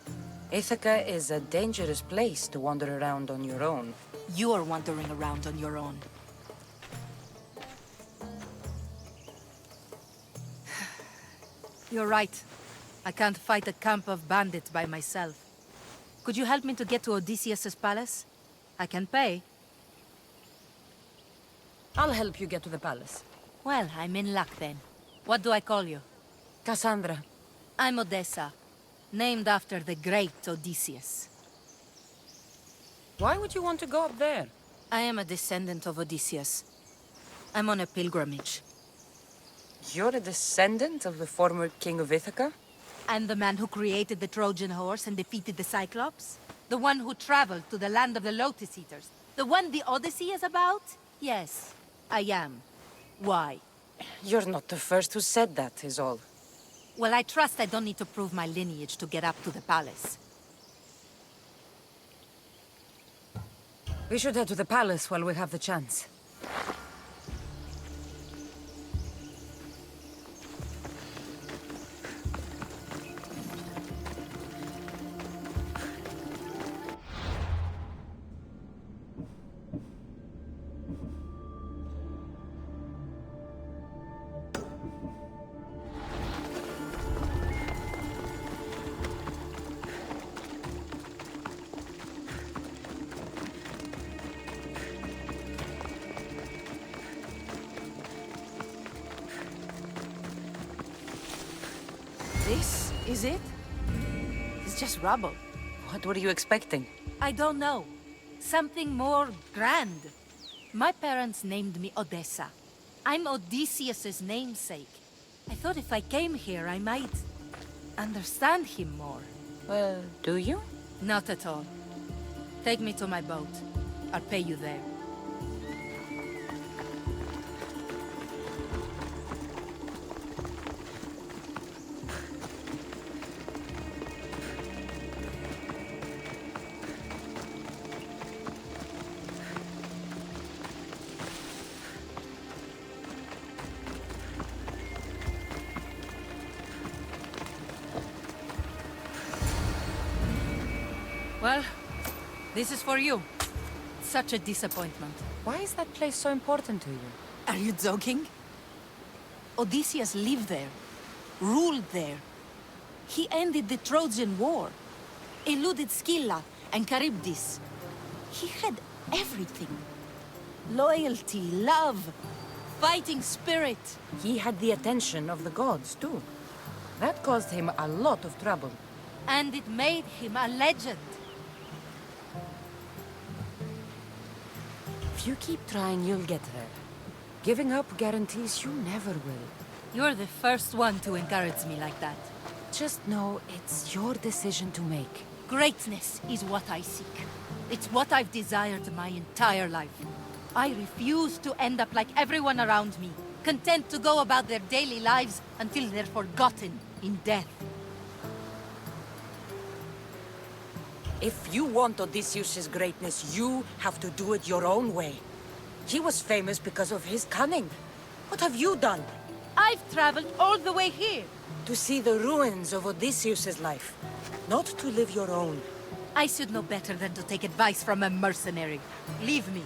Ithaca is a dangerous place to wander around on your own. You're wandering around on your own. You're right. I can't fight a camp of bandits by myself. Could you help me to get to Odysseus' palace? I can pay. I'll help you get to the palace. Well, I'm in luck then. What do I call you? Cassandra. I'm Odessa, named after the great Odysseus. Why would you want to go up there? I am a descendant of Odysseus. I'm on a pilgrimage. You're a descendant of the former king of Ithaca? I'm the man who created the Trojan horse and defeated the Cyclops? The one who traveled to the land of the Lotus Eaters? The one the Odyssey is about? Yes, I am. Why? You're not the first who said that, is all. Well, I trust I don't need to prove my lineage to get up to the palace. We should head to the palace while we have the chance. Is it? It's just rubble. What were you expecting? I don't know. Something more grand. My parents named me Odessa. I'm Odysseus's namesake. I thought if I came here, I might understand him more. Well, do you? Not at all. Take me to my boat. I'll pay you there. Well, this is for you. Such a disappointment. Why is that place so important to you? Are you joking? Odysseus lived there, ruled there. He ended the Trojan War, eluded Scylla and Charybdis. He had everything. Loyalty, love, fighting spirit. He had the attention of the gods, too. That caused him a lot of trouble. And it made him a legend. If you keep trying, you'll get there. Giving up guarantees you never will. You're the first one to encourage me like that. Just know it's your decision to make. Greatness is what I seek. It's what I've desired my entire life. I refuse to end up like everyone around me, content to go about their daily lives until they're forgotten in death. If you want Odysseus' greatness, you have to do it your own way. He was famous because of his cunning. What have you done? I've traveled all the way here. To see the ruins of Odysseus' life, not to live your own. I should know better than to take advice from a mercenary. Leave me.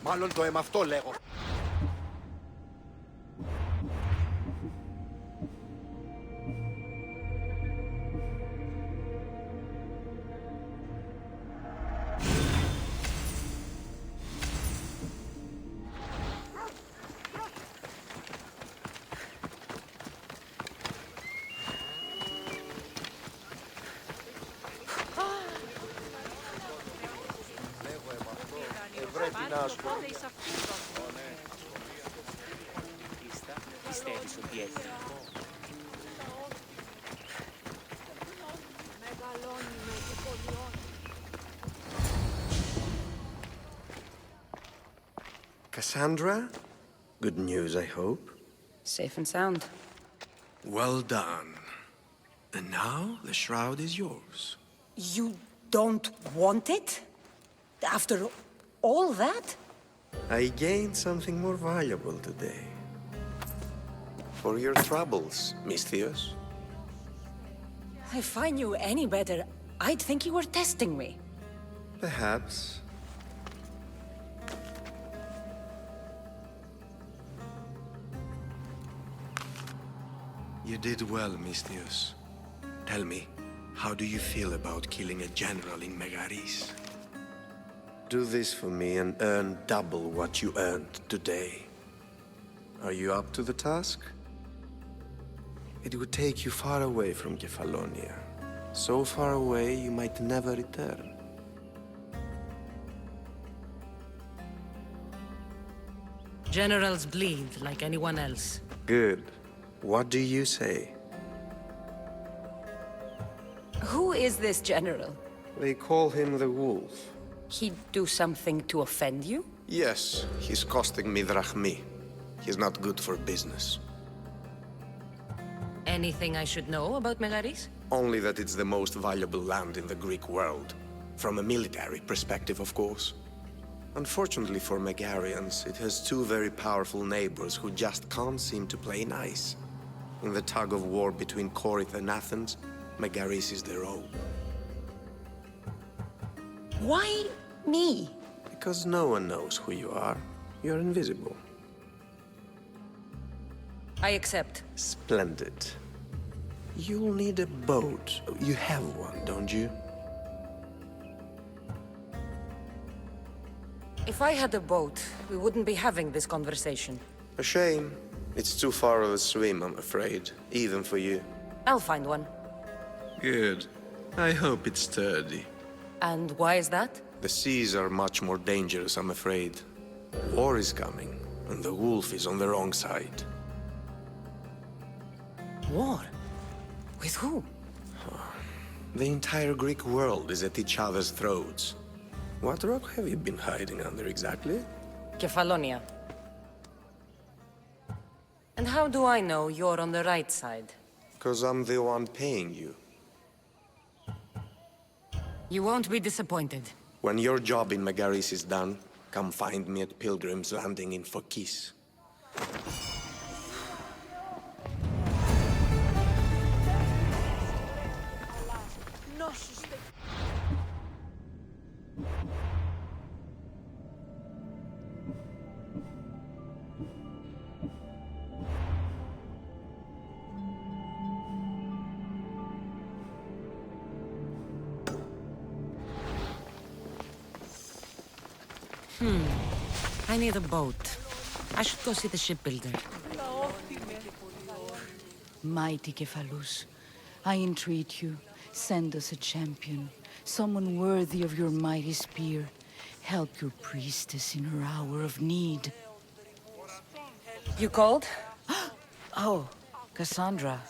Μάλλον το αίμα αυτό λέγω. Πιστεύεις ότι έχει. Cassandra? Good news, I hope. Safe and sound. Well done. And now the shroud is yours. You don't want it? After all that? I gained something more valuable today. For your troubles, Misthios. If I knew any better, I'd think you were testing me. Perhaps. You did well, Misthios. Tell me, how do you feel about killing a general in Megaris? Do this for me and earn double what you earned today. Are you up to the task? It would take you far away from Kefalonia. So far away you might never return. Generals bleed like anyone else. Good. What do you say? Who is this general? They call him the Wolf. He'd do something to offend you? Yes, he's costing me drachmi. He's not good for business. Anything I should know about Megaris? Only that it's the most valuable land in the Greek world. From a military perspective, of course. Unfortunately for Megarians, it has two very powerful neighbors who just can't seem to play nice. In the tug of war between Corinth and Athens, Megaris is their own. Why me? Because no one knows who you are. You're invisible. I accept. Splendid. You'll need a boat. You have one, don't you? If I had a boat, we wouldn't be having this conversation. A shame. It's too far of a swim, I'm afraid. Even for you. I'll find one. Good. I hope it's sturdy. And why is that? The seas are much more dangerous, I'm afraid. War is coming, and the wolf is on the wrong side. War? With who? The entire Greek world is at each other's throats. What rock have you been hiding under exactly? Kefalonia. And how do I know you're on the right side? 'Cause I'm the one paying you. You won't be disappointed. When your job in Megaris is done, come find me at Pilgrim's Landing in Phokis. I need a boat. I should go see the shipbuilder. Mighty Kephalus, I entreat you, send us a champion, someone worthy of your mighty spear. Help your priestess in her hour of need. You called? Oh, Cassandra,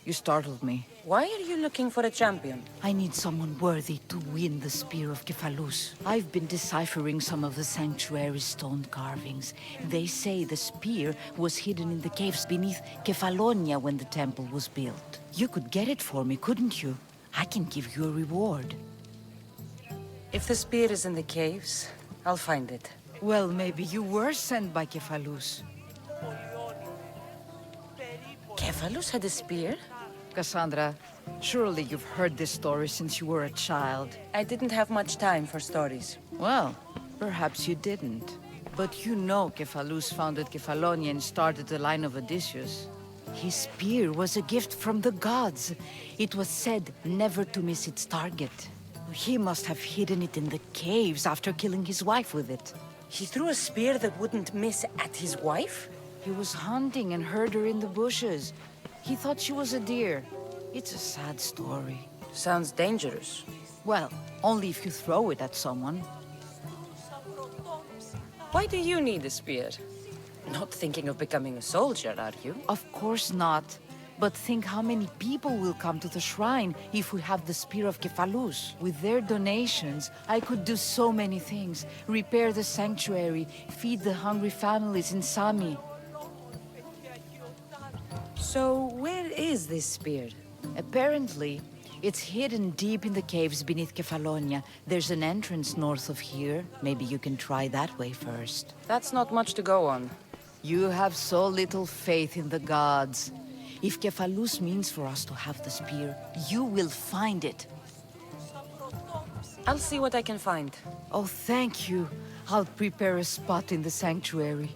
you startled me. Why are you looking for a champion? I need someone worthy to win the spear of Kephalus. I've been deciphering some of the sanctuary's stone carvings. They say the spear was hidden in the caves beneath Kefalonia when the temple was built. You could get it for me, couldn't you? I can give you a reward. If the spear is in the caves, I'll find it. Well, maybe you were sent by Kephalus. Kephalus had a spear? Cassandra, surely you've heard this story since you were a child. I didn't have much time for stories. Well, perhaps you didn't. But you know Kephalus founded Kefalonia and started the line of Odysseus. His spear was a gift from the gods. It was said never to miss its target. He must have hidden it in the caves after killing his wife with it. He threw a spear that wouldn't miss at his wife? He was hunting and heard her in the bushes. He thought she was a deer. It's a sad story. Sounds dangerous. Well, only if you throw it at someone. Why do you need a spear? Not thinking of becoming a soldier, are you? Of course not. But think how many people will come to the shrine if we have the spear of Kephalus. With their donations, I could do so many things. Repair the sanctuary, feed the hungry families in Sami. So, where is this spear? Apparently, it's hidden deep in the caves beneath Kefalonia. There's an entrance north of here. Maybe you can try that way first. That's not much to go on. You have so little faith in the gods. If Kephalus means for us to have the spear, you will find it. I'll see what I can find. Oh, thank you. I'll prepare a spot in the sanctuary.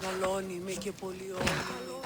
Μεγαλώνει με και πολύ όνειρο.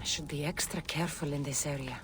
I should be extra careful in this area.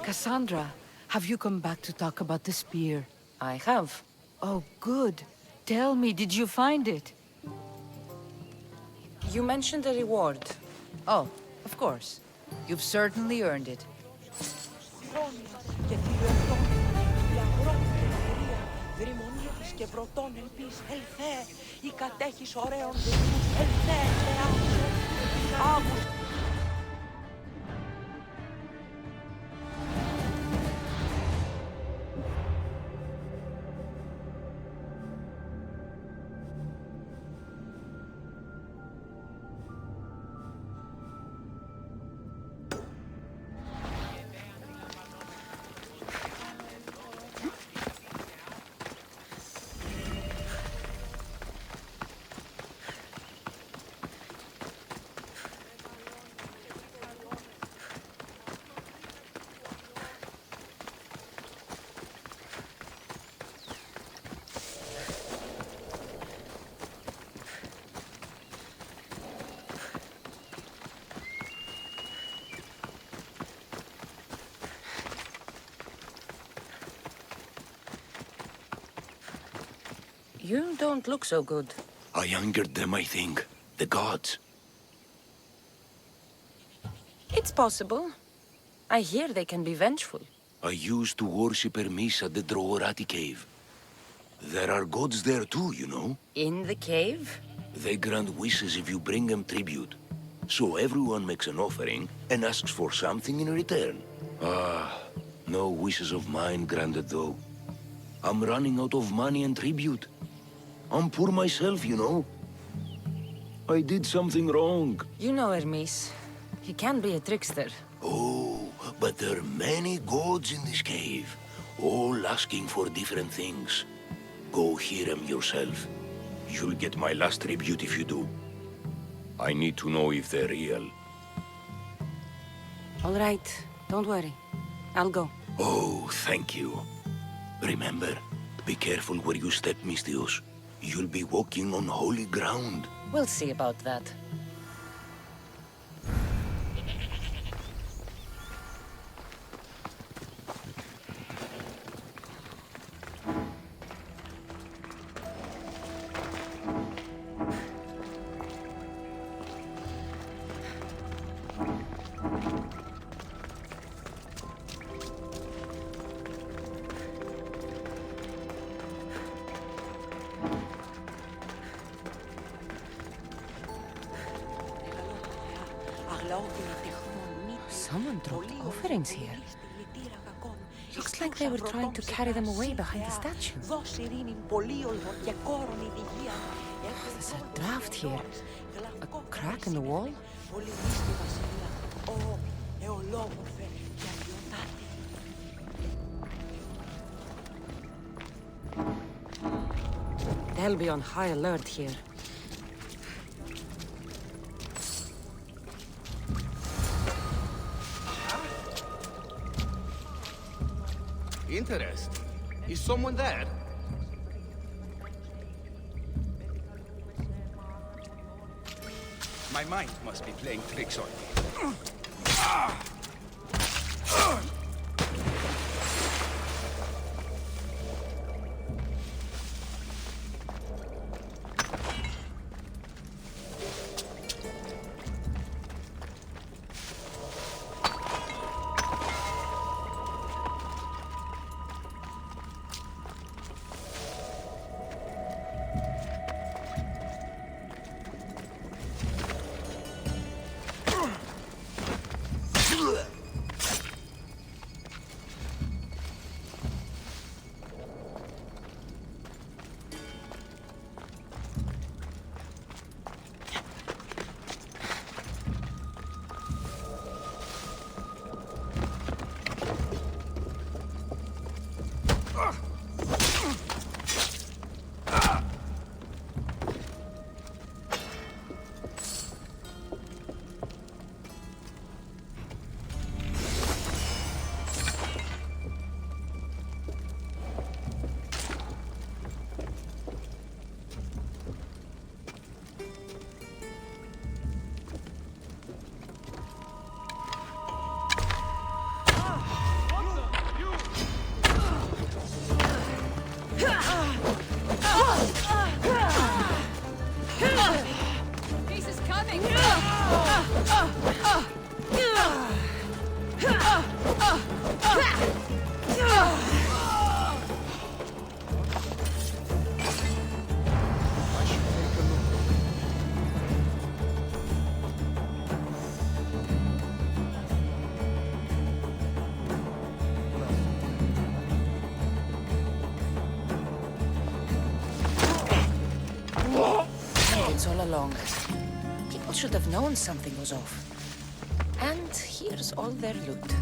Cassandra, have you come back to talk about the spear? I have. Oh, good. Tell me, did you find it? You mentioned a reward. Oh, of course. You've certainly earned it. You don't look so good. I angered them, I think. The gods. It's possible. I hear they can be vengeful. I used to worship Hermes at the Droorati cave. There are gods there too, you know. In the cave? They grant wishes if you bring them tribute. So everyone makes an offering and asks for something in return. Ah, no wishes of mine granted though. I'm running out of money and tribute. I'm poor myself, you know. I did something wrong. You know Hermes. He can be a trickster. Oh, but there are many gods in this cave, all asking for different things. Go hear them yourself. You'll get my last tribute if you do. I need to know if they're real. All right, don't worry. I'll go. Oh, thank you. Remember, be careful where you step, Mistios. You'll be walking on holy ground. We'll see about that. Someone dropped offerings here. Looks like they were trying to carry them away behind the statue. There's a draft here. A crack in the wall? They'll be on high alert here. Interesting. Is someone there? My mind must be playing tricks on me. Peace is coming! It's all along. People should have known something was off. And here's all their loot.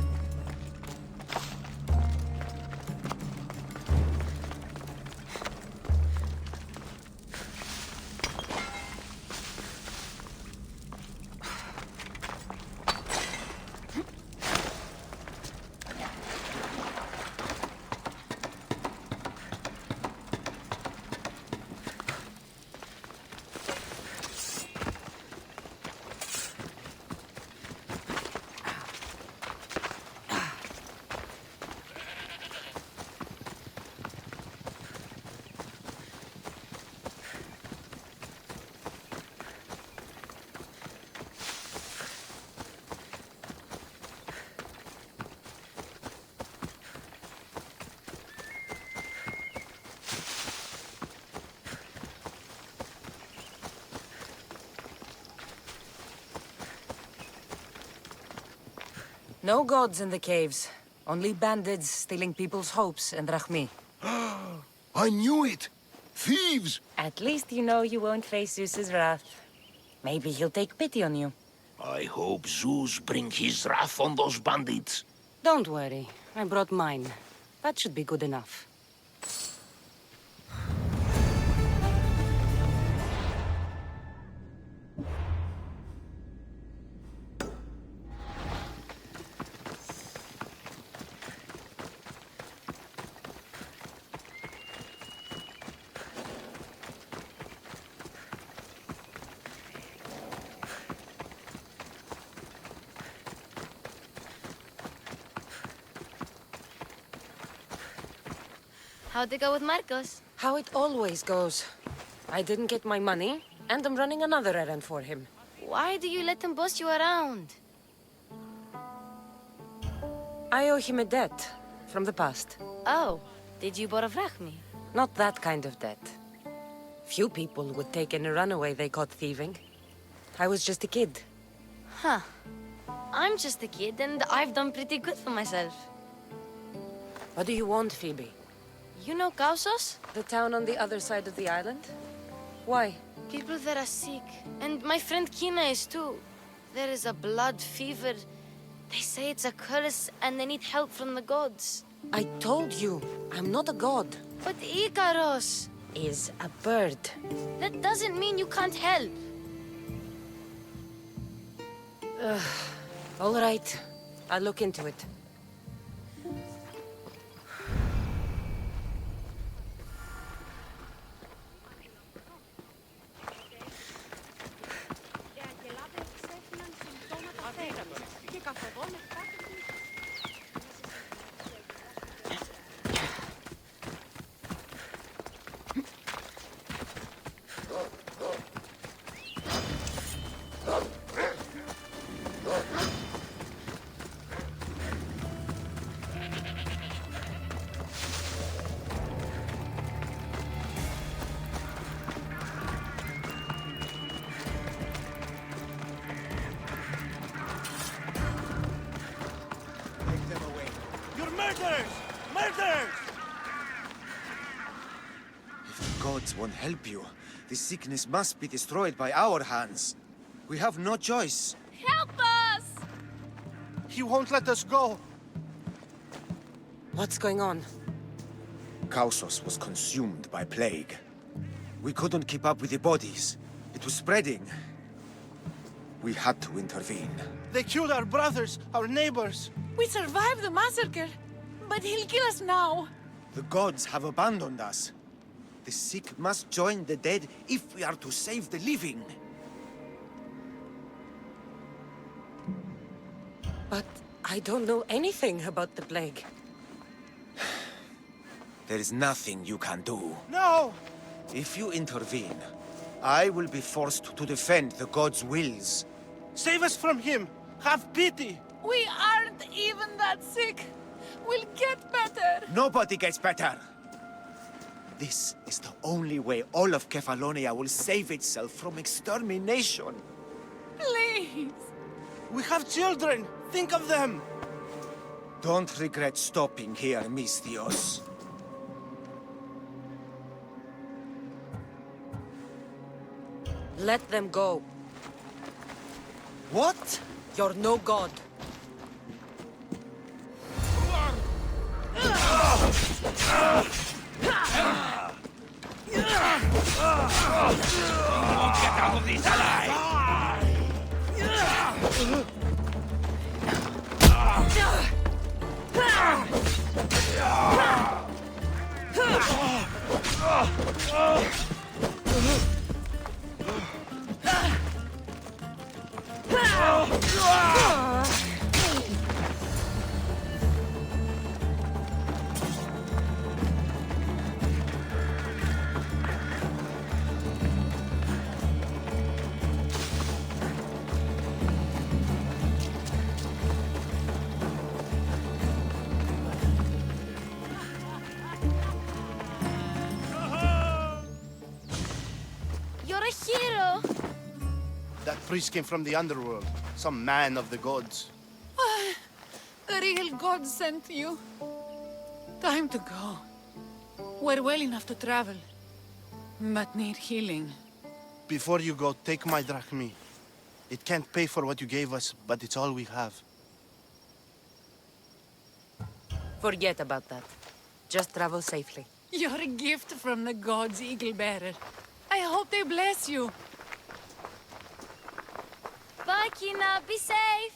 No gods in the caves. Only bandits stealing people's hopes and Rahmi. I knew it! Thieves! At least you know you won't face Zeus's wrath. Maybe he'll take pity on you. I hope Zeus bring his wrath on those bandits. Don't worry. I brought mine. That should be good enough. How'd it go with Marcos? How it always goes. I didn't get my money, and I'm running another errand for him. Why do you let him boss you around? I owe him a debt from the past. Oh, did you borrow Rahmi? Not that kind of debt. Few people would take in a runaway they caught thieving. I was just a kid. Huh. I'm just a kid, and I've done pretty good for myself. What do you want, Phoebe? You know Kausos? The town on the other side of the island? Why? People there are sick, and my friend Kina is too. There is a blood fever. They say it's a curse, and they need help from the gods. I told you, I'm not a god. But Ikaros is a bird. That doesn't mean you can't help. All right, I'll look into it. Gods won't help you. This sickness must be destroyed by our hands. We have no choice. Help us! He won't let us go. What's going on? Kausos was consumed by plague. We couldn't keep up with the bodies. It was spreading. We had to intervene. They killed our brothers, our neighbors. We survived the massacre, but he'll kill us now. The gods have abandoned us. The sick must join the dead if we are to save the living. But I don't know anything about the plague. There is nothing you can do. No! If you intervene, I will be forced to defend the gods' wills. Save us from him! Have pity! We aren't even that sick. We'll get better. Nobody gets better. This is the only way all of Kefalonia will save itself from extermination. Please. We have children. Think of them. Don't regret stopping here, Mistios. Let them go. What? You're no god. You won't get out of this alive! You're a hero! That priest came from the underworld. Some man of the gods. The real God sent you. Time to go. We're well enough to travel, but need healing. Before you go, take my drachmi. It can't pay for what you gave us, but it's all we have. Forget about that. Just travel safely. You're a gift from the gods, Eagle Bearer. I hope they bless you. Bye, Kina. Be safe.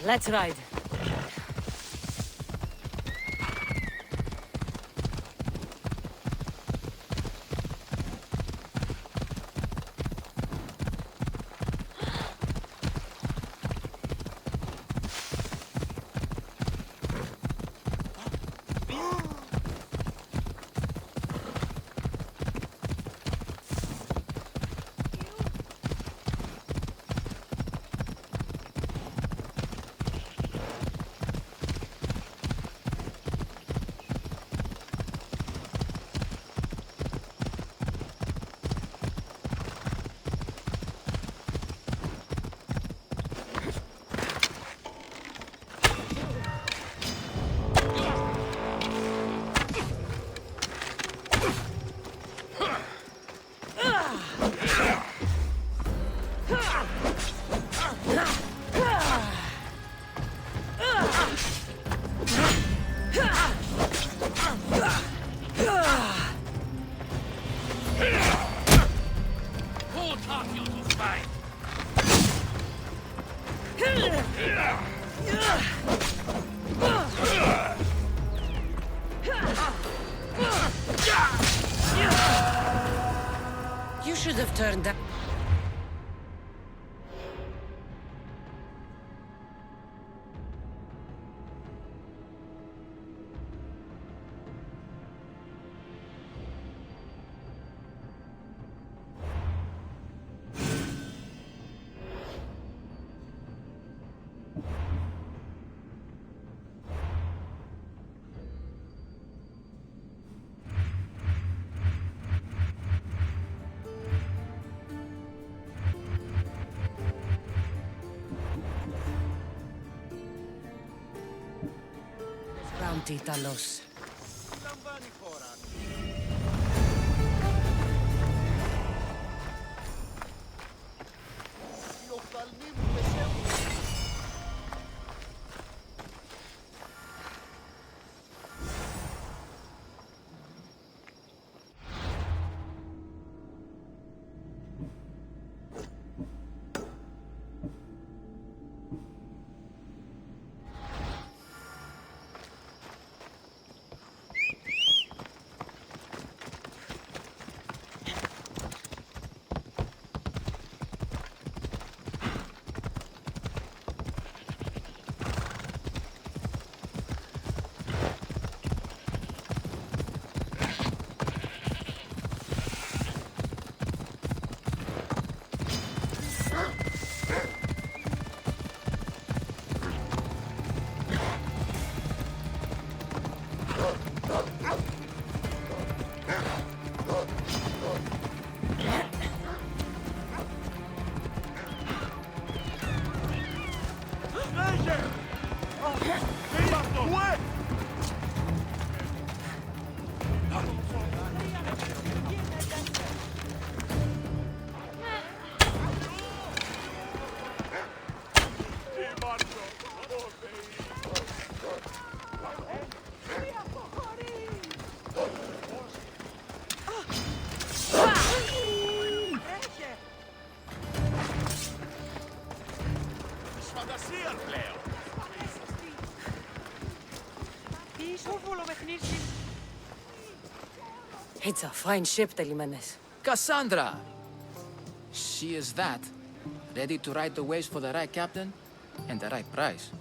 Let's ride. You should have turned that. Bounty, Talos. It's a fine ship, Telimenes. Cassandra! She is that. Ready to ride the waves for the right captain and the right price.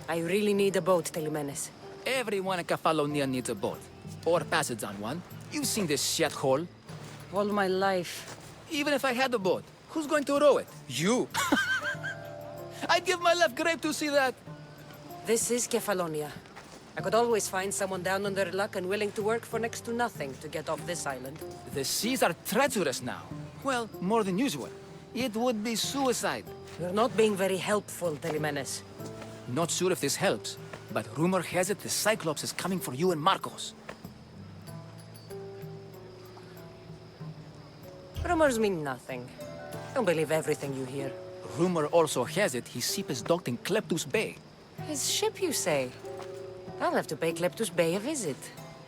I really need a boat, Telimenes. Everyone in Kefalonia needs a boat. Or passage on one. You've seen this shithole. All my life. Even if I had a boat, who's going to row it? You! I'd give my left grape to see that. This is Kefalonia. I could always find someone down on their luck and willing to work for next to nothing to get off this island. The seas are treacherous now. Well, more than usual. It would be suicide. You're not being very helpful, Telimenes. Not sure if this helps, but rumor has it the Cyclops is coming for you and Marcos. Rumors mean nothing. Don't believe everything you hear. Rumor also has it his ship is docked in Kleptus Bay. His ship, you say? I'll have to pay Kleptus Bay a visit.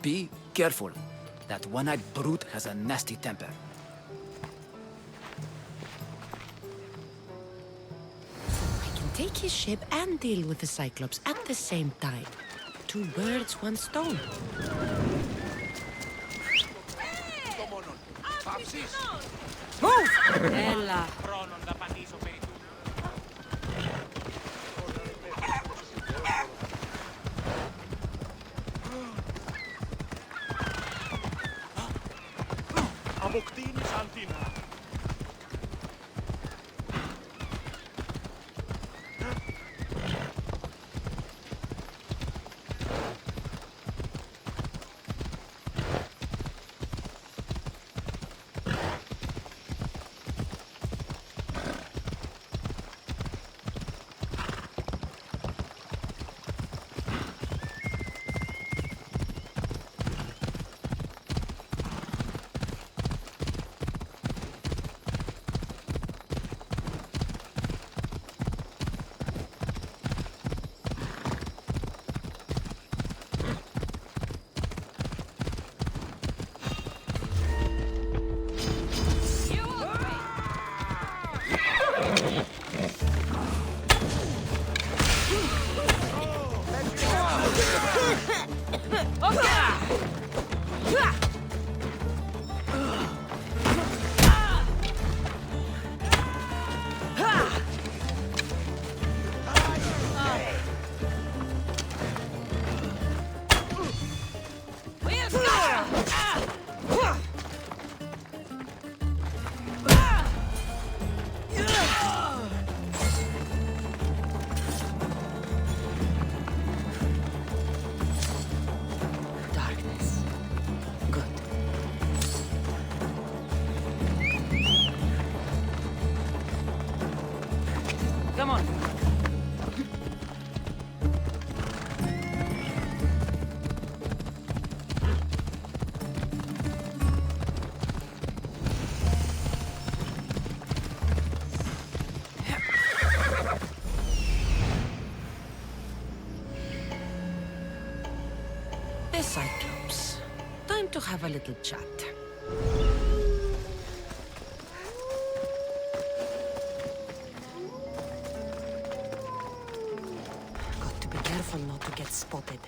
Be careful. That one-eyed brute has a nasty temper. I can take his ship and deal with the Cyclops at the same time. 2 birds, 1 stone. Move! Ella. Αποκτήνεις Αντίνα. Come on. The Cyclops. Time to have a little chat. Got to be careful not to get spotted.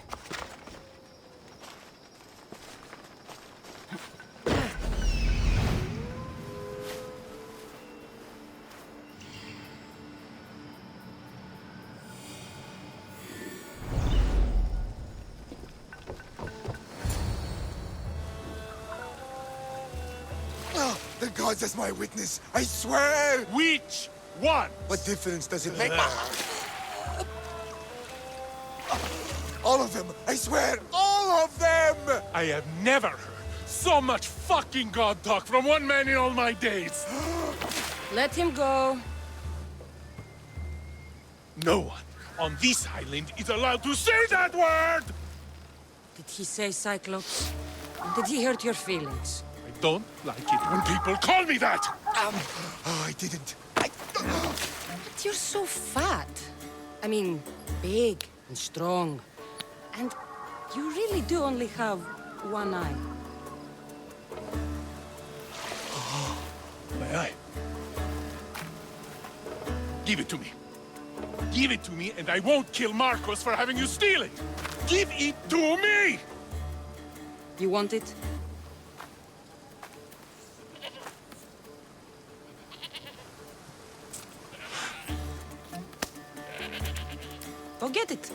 The gods as my witness, I swear! Which one? What difference does it make? All of them, I swear, all of them! I have never heard So much fucking god talk from one man in all my days! Let him go. No one on this island is allowed to say that word! Did he say Cyclops? Did he hurt your feelings? I don't like it when people call me that! I didn't. But you're so fat. I mean, big and strong. And you really do only have one eye. My eye. Give it to me. Give it to me, and I won't kill Marcos for having you steal it! Give it to me! You want it? Go get it.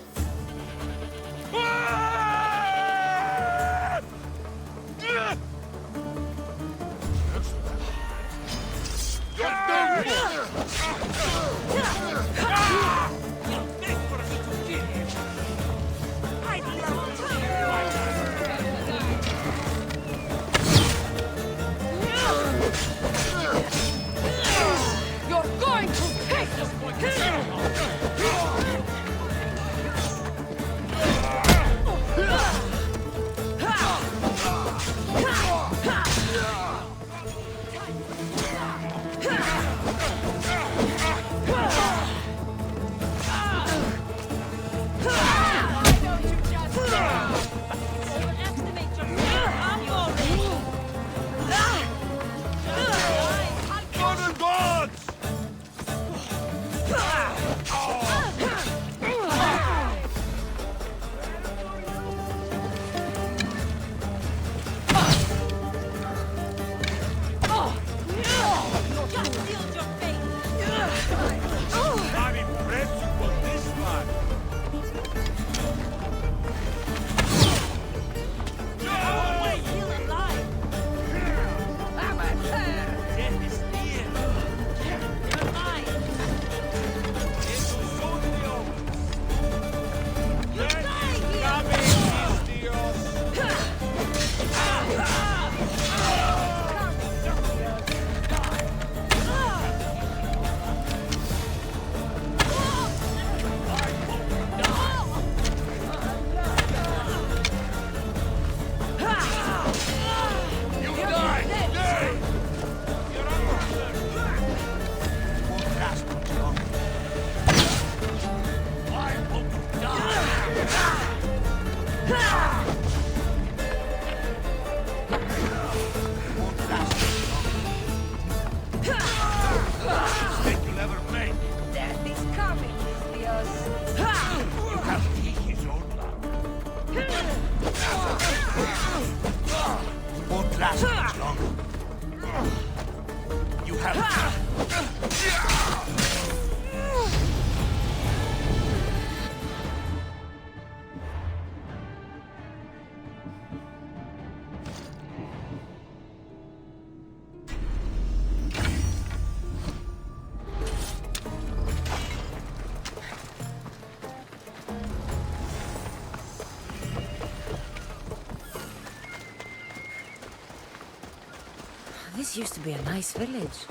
You're going to pay! This used to be a nice village,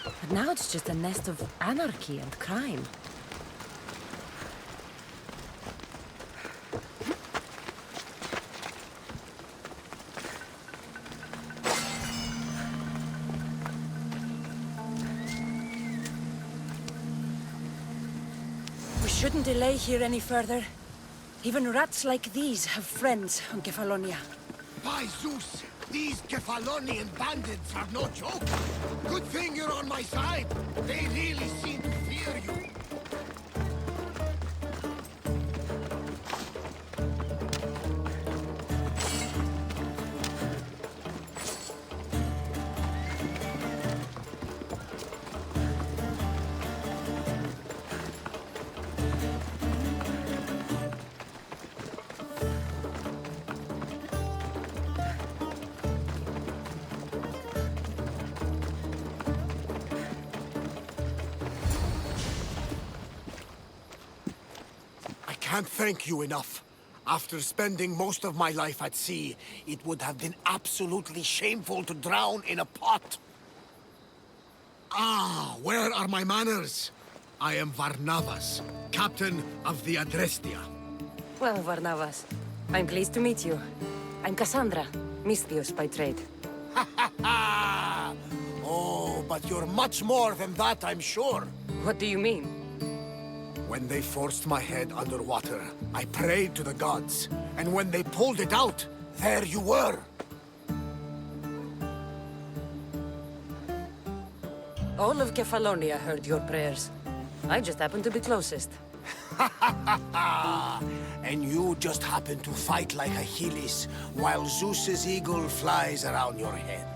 but now it's just a nest of anarchy and crime. We shouldn't delay here any further. Even rats like these have friends on Kefalonia. By Zeus! These Kefalonian bandits are no joke. Good thing you're on my side. They really seem to fear you. I can't thank you enough. After spending most of my life at sea, it would have been absolutely shameful to drown in a pot. Ah, where are my manners? I am Varnavas, captain of the Adrestia. Well, Varnavas, I'm pleased to meet you. I'm Cassandra, Misthios by trade. Oh, but you're much more than that, I'm sure. What do you mean? When they forced my head underwater, I prayed to the gods. And when they pulled it out, there you were. All of Kefalonia heard your prayers. I just happened to be closest. And you just happen to fight like Achilles, while Zeus's eagle flies around your head.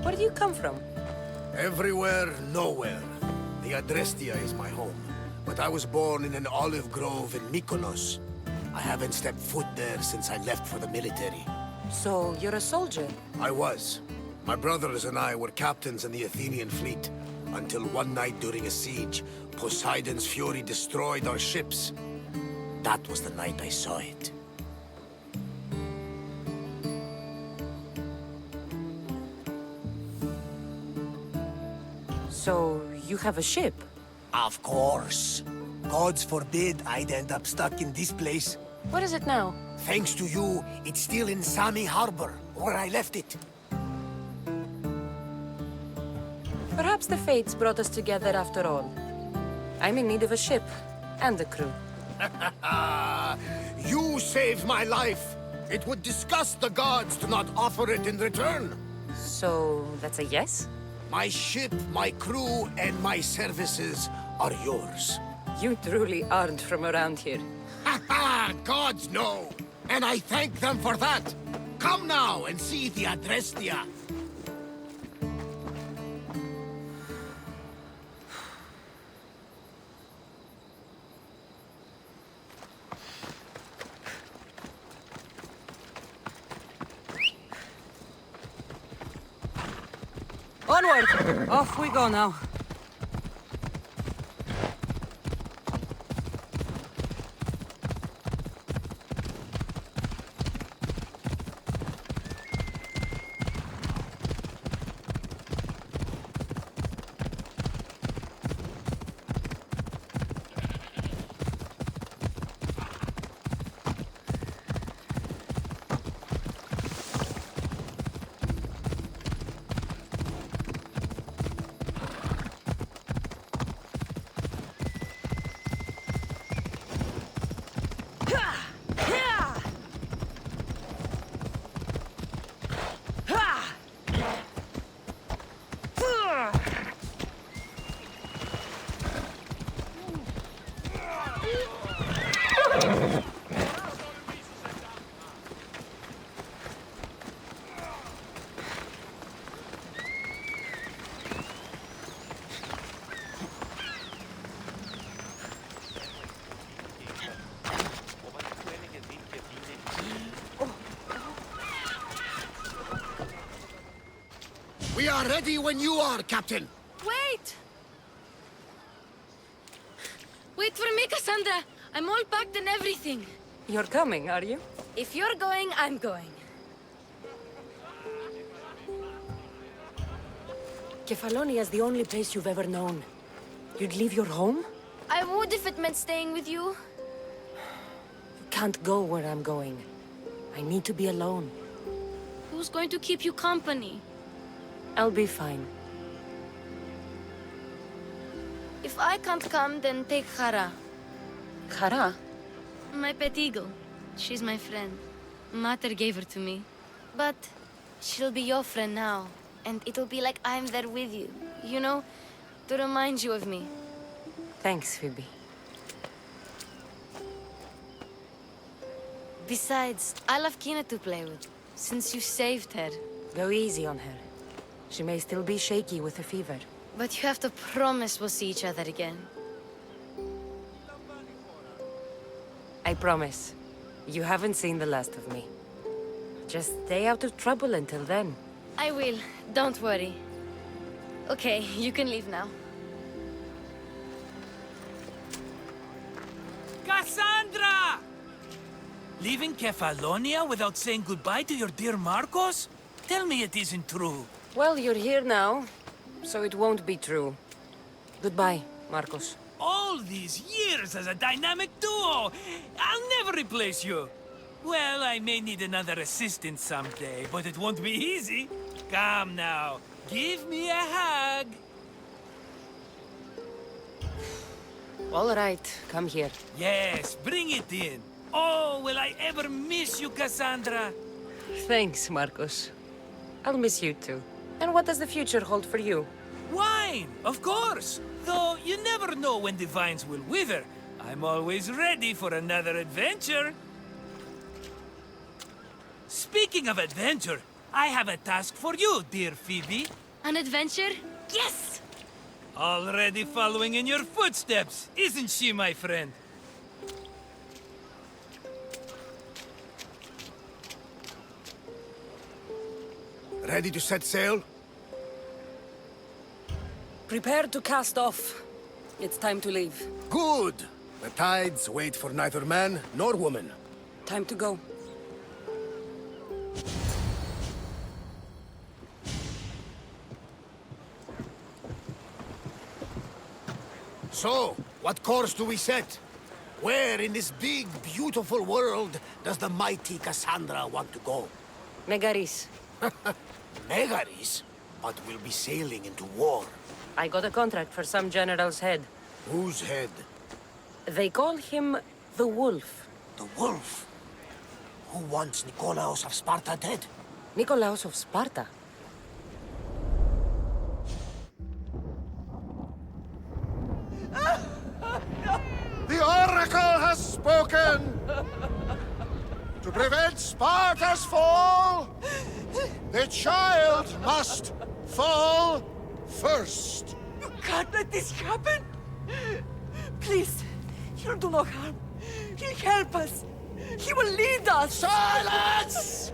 Where do you come from? Everywhere, nowhere. The Adrestia is my home, but I was born in an olive grove in Mykonos. I haven't stepped foot there since I left for the military. So, you're a soldier? I was. My brothers and I were captains in the Athenian fleet, until one night during a siege, Poseidon's fury destroyed our ships. That was the night I saw it. So, you have a ship? Of course. Gods forbid I'd end up stuck in this place. What is it now? Thanks to you, it's still in Sami Harbor, where I left it. Perhaps the fates brought us together after all. I'm in need of a ship, and a crew. You saved my life! It would disgust the gods to not offer it in return! So, that's a yes? My ship, my crew, and my services are yours. You truly aren't from around here. Ha ha! Gods know! And I thank them for that! Come now and see the Adrestia! Onward! Off we go now. We are ready when you are, Captain! Wait! Wait for me, Cassandra! I'm all packed and everything. You're coming, are you? If you're going, I'm going. Kefalonia is the only place you've ever known. You'd leave your home? I would if it meant staying with you. You can't go where I'm going. I need to be alone. Who's going to keep you company? I'll be fine. If I can't come, then take Hara. Hara? My pet eagle. She's my friend. Mater gave her to me. But she'll be your friend now. And it'll be like I'm there with you. You know? To remind you of me. Thanks, Phoebe. Besides, I'll have Kina to play with. Since you saved her. Go easy on her. She may still be shaky with her fever. But you have to promise we'll see each other again. I promise. You haven't seen the last of me. Just stay out of trouble until then. I will. Don't worry. Okay, you can leave now. Cassandra! Leaving Kefalonia without saying goodbye to your dear Marcos? Tell me it isn't true. Well, you're here now, so it won't be true. Goodbye, Marcos. All these years as a dynamic duo! I'll never replace you! Well, I may need another assistant someday, but it won't be easy. Come now, give me a hug. All right, come here. Yes, bring it in. Oh, will I ever miss you, Cassandra? Thanks, Marcos. I'll miss you too. And what does the future hold for you? Wine, of course. Though you never know when the vines will wither. I'm always ready for another adventure. Speaking of adventure, I have a task for you, dear Phoebe. An adventure? Yes! Already following in your footsteps, isn't she, my friend? Ready to set sail? Prepare to cast off. It's time to leave. Good! The tides wait for neither man nor woman. Time to go. So, what course do we set? Where in this big, beautiful world does the mighty Cassandra want to go? Megaris. Megaris? But we'll be sailing into war. I got a contract for some general's head. Whose head? They call him the Wolf. The Wolf? Who wants Nikolaos of Sparta dead? Nikolaos of Sparta? The Oracle has spoken! To prevent Sparta's fall, the child must fall first. You can't let this happen! Please, he'll do no harm. He'll help us. He will lead us. Silence!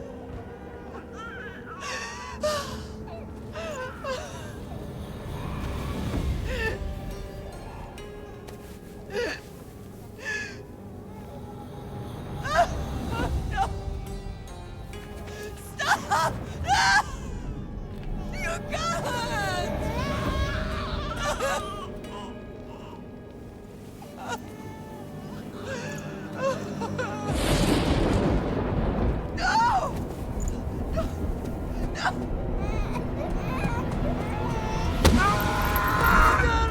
Stop! You can't! No!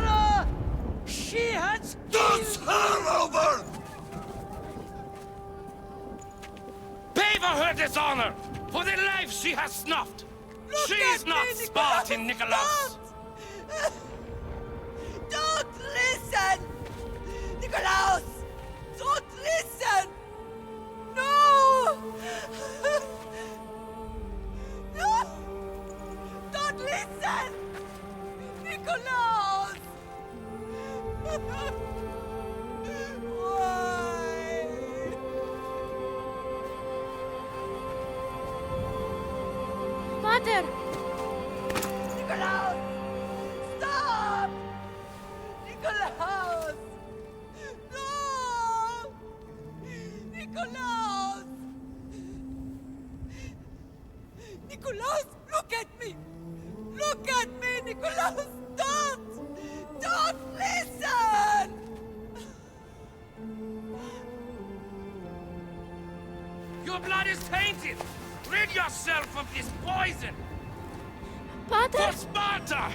No! She has... Does her over! Pay for her dishonor! For the life she has snuffed! She's not Spartan, Nikolaos! Don't listen! Nikolaos! Don't listen! No! No! Don't listen! Nikolaos! Why? Mater! Nikolaos! Stop! Nikolaos! No! Nikolaos! Nikolaos, look at me! Look at me, Nikolaos! Don't! Don't listen! Your blood is tainted! Rid yourself of this poison! Pater! For Sparta!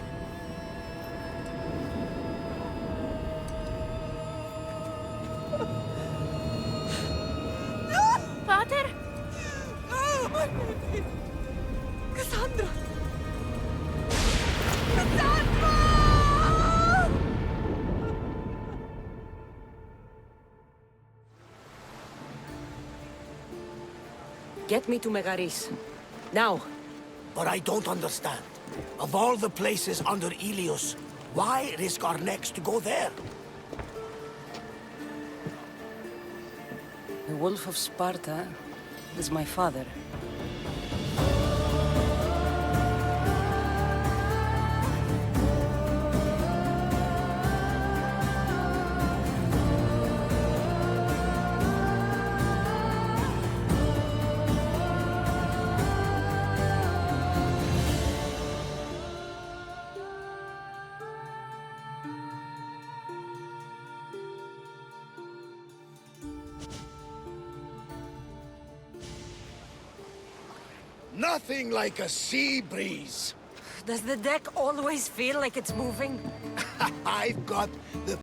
Pater! Oh, my baby! Cassandra! Cassandra! Get me to Megaris. Now. But I don't understand. Of all the places under Ilios, why risk our necks to go there? The Wolf of Sparta is my father. Nothing like a sea breeze. Does the deck always feel like it's moving? I've got the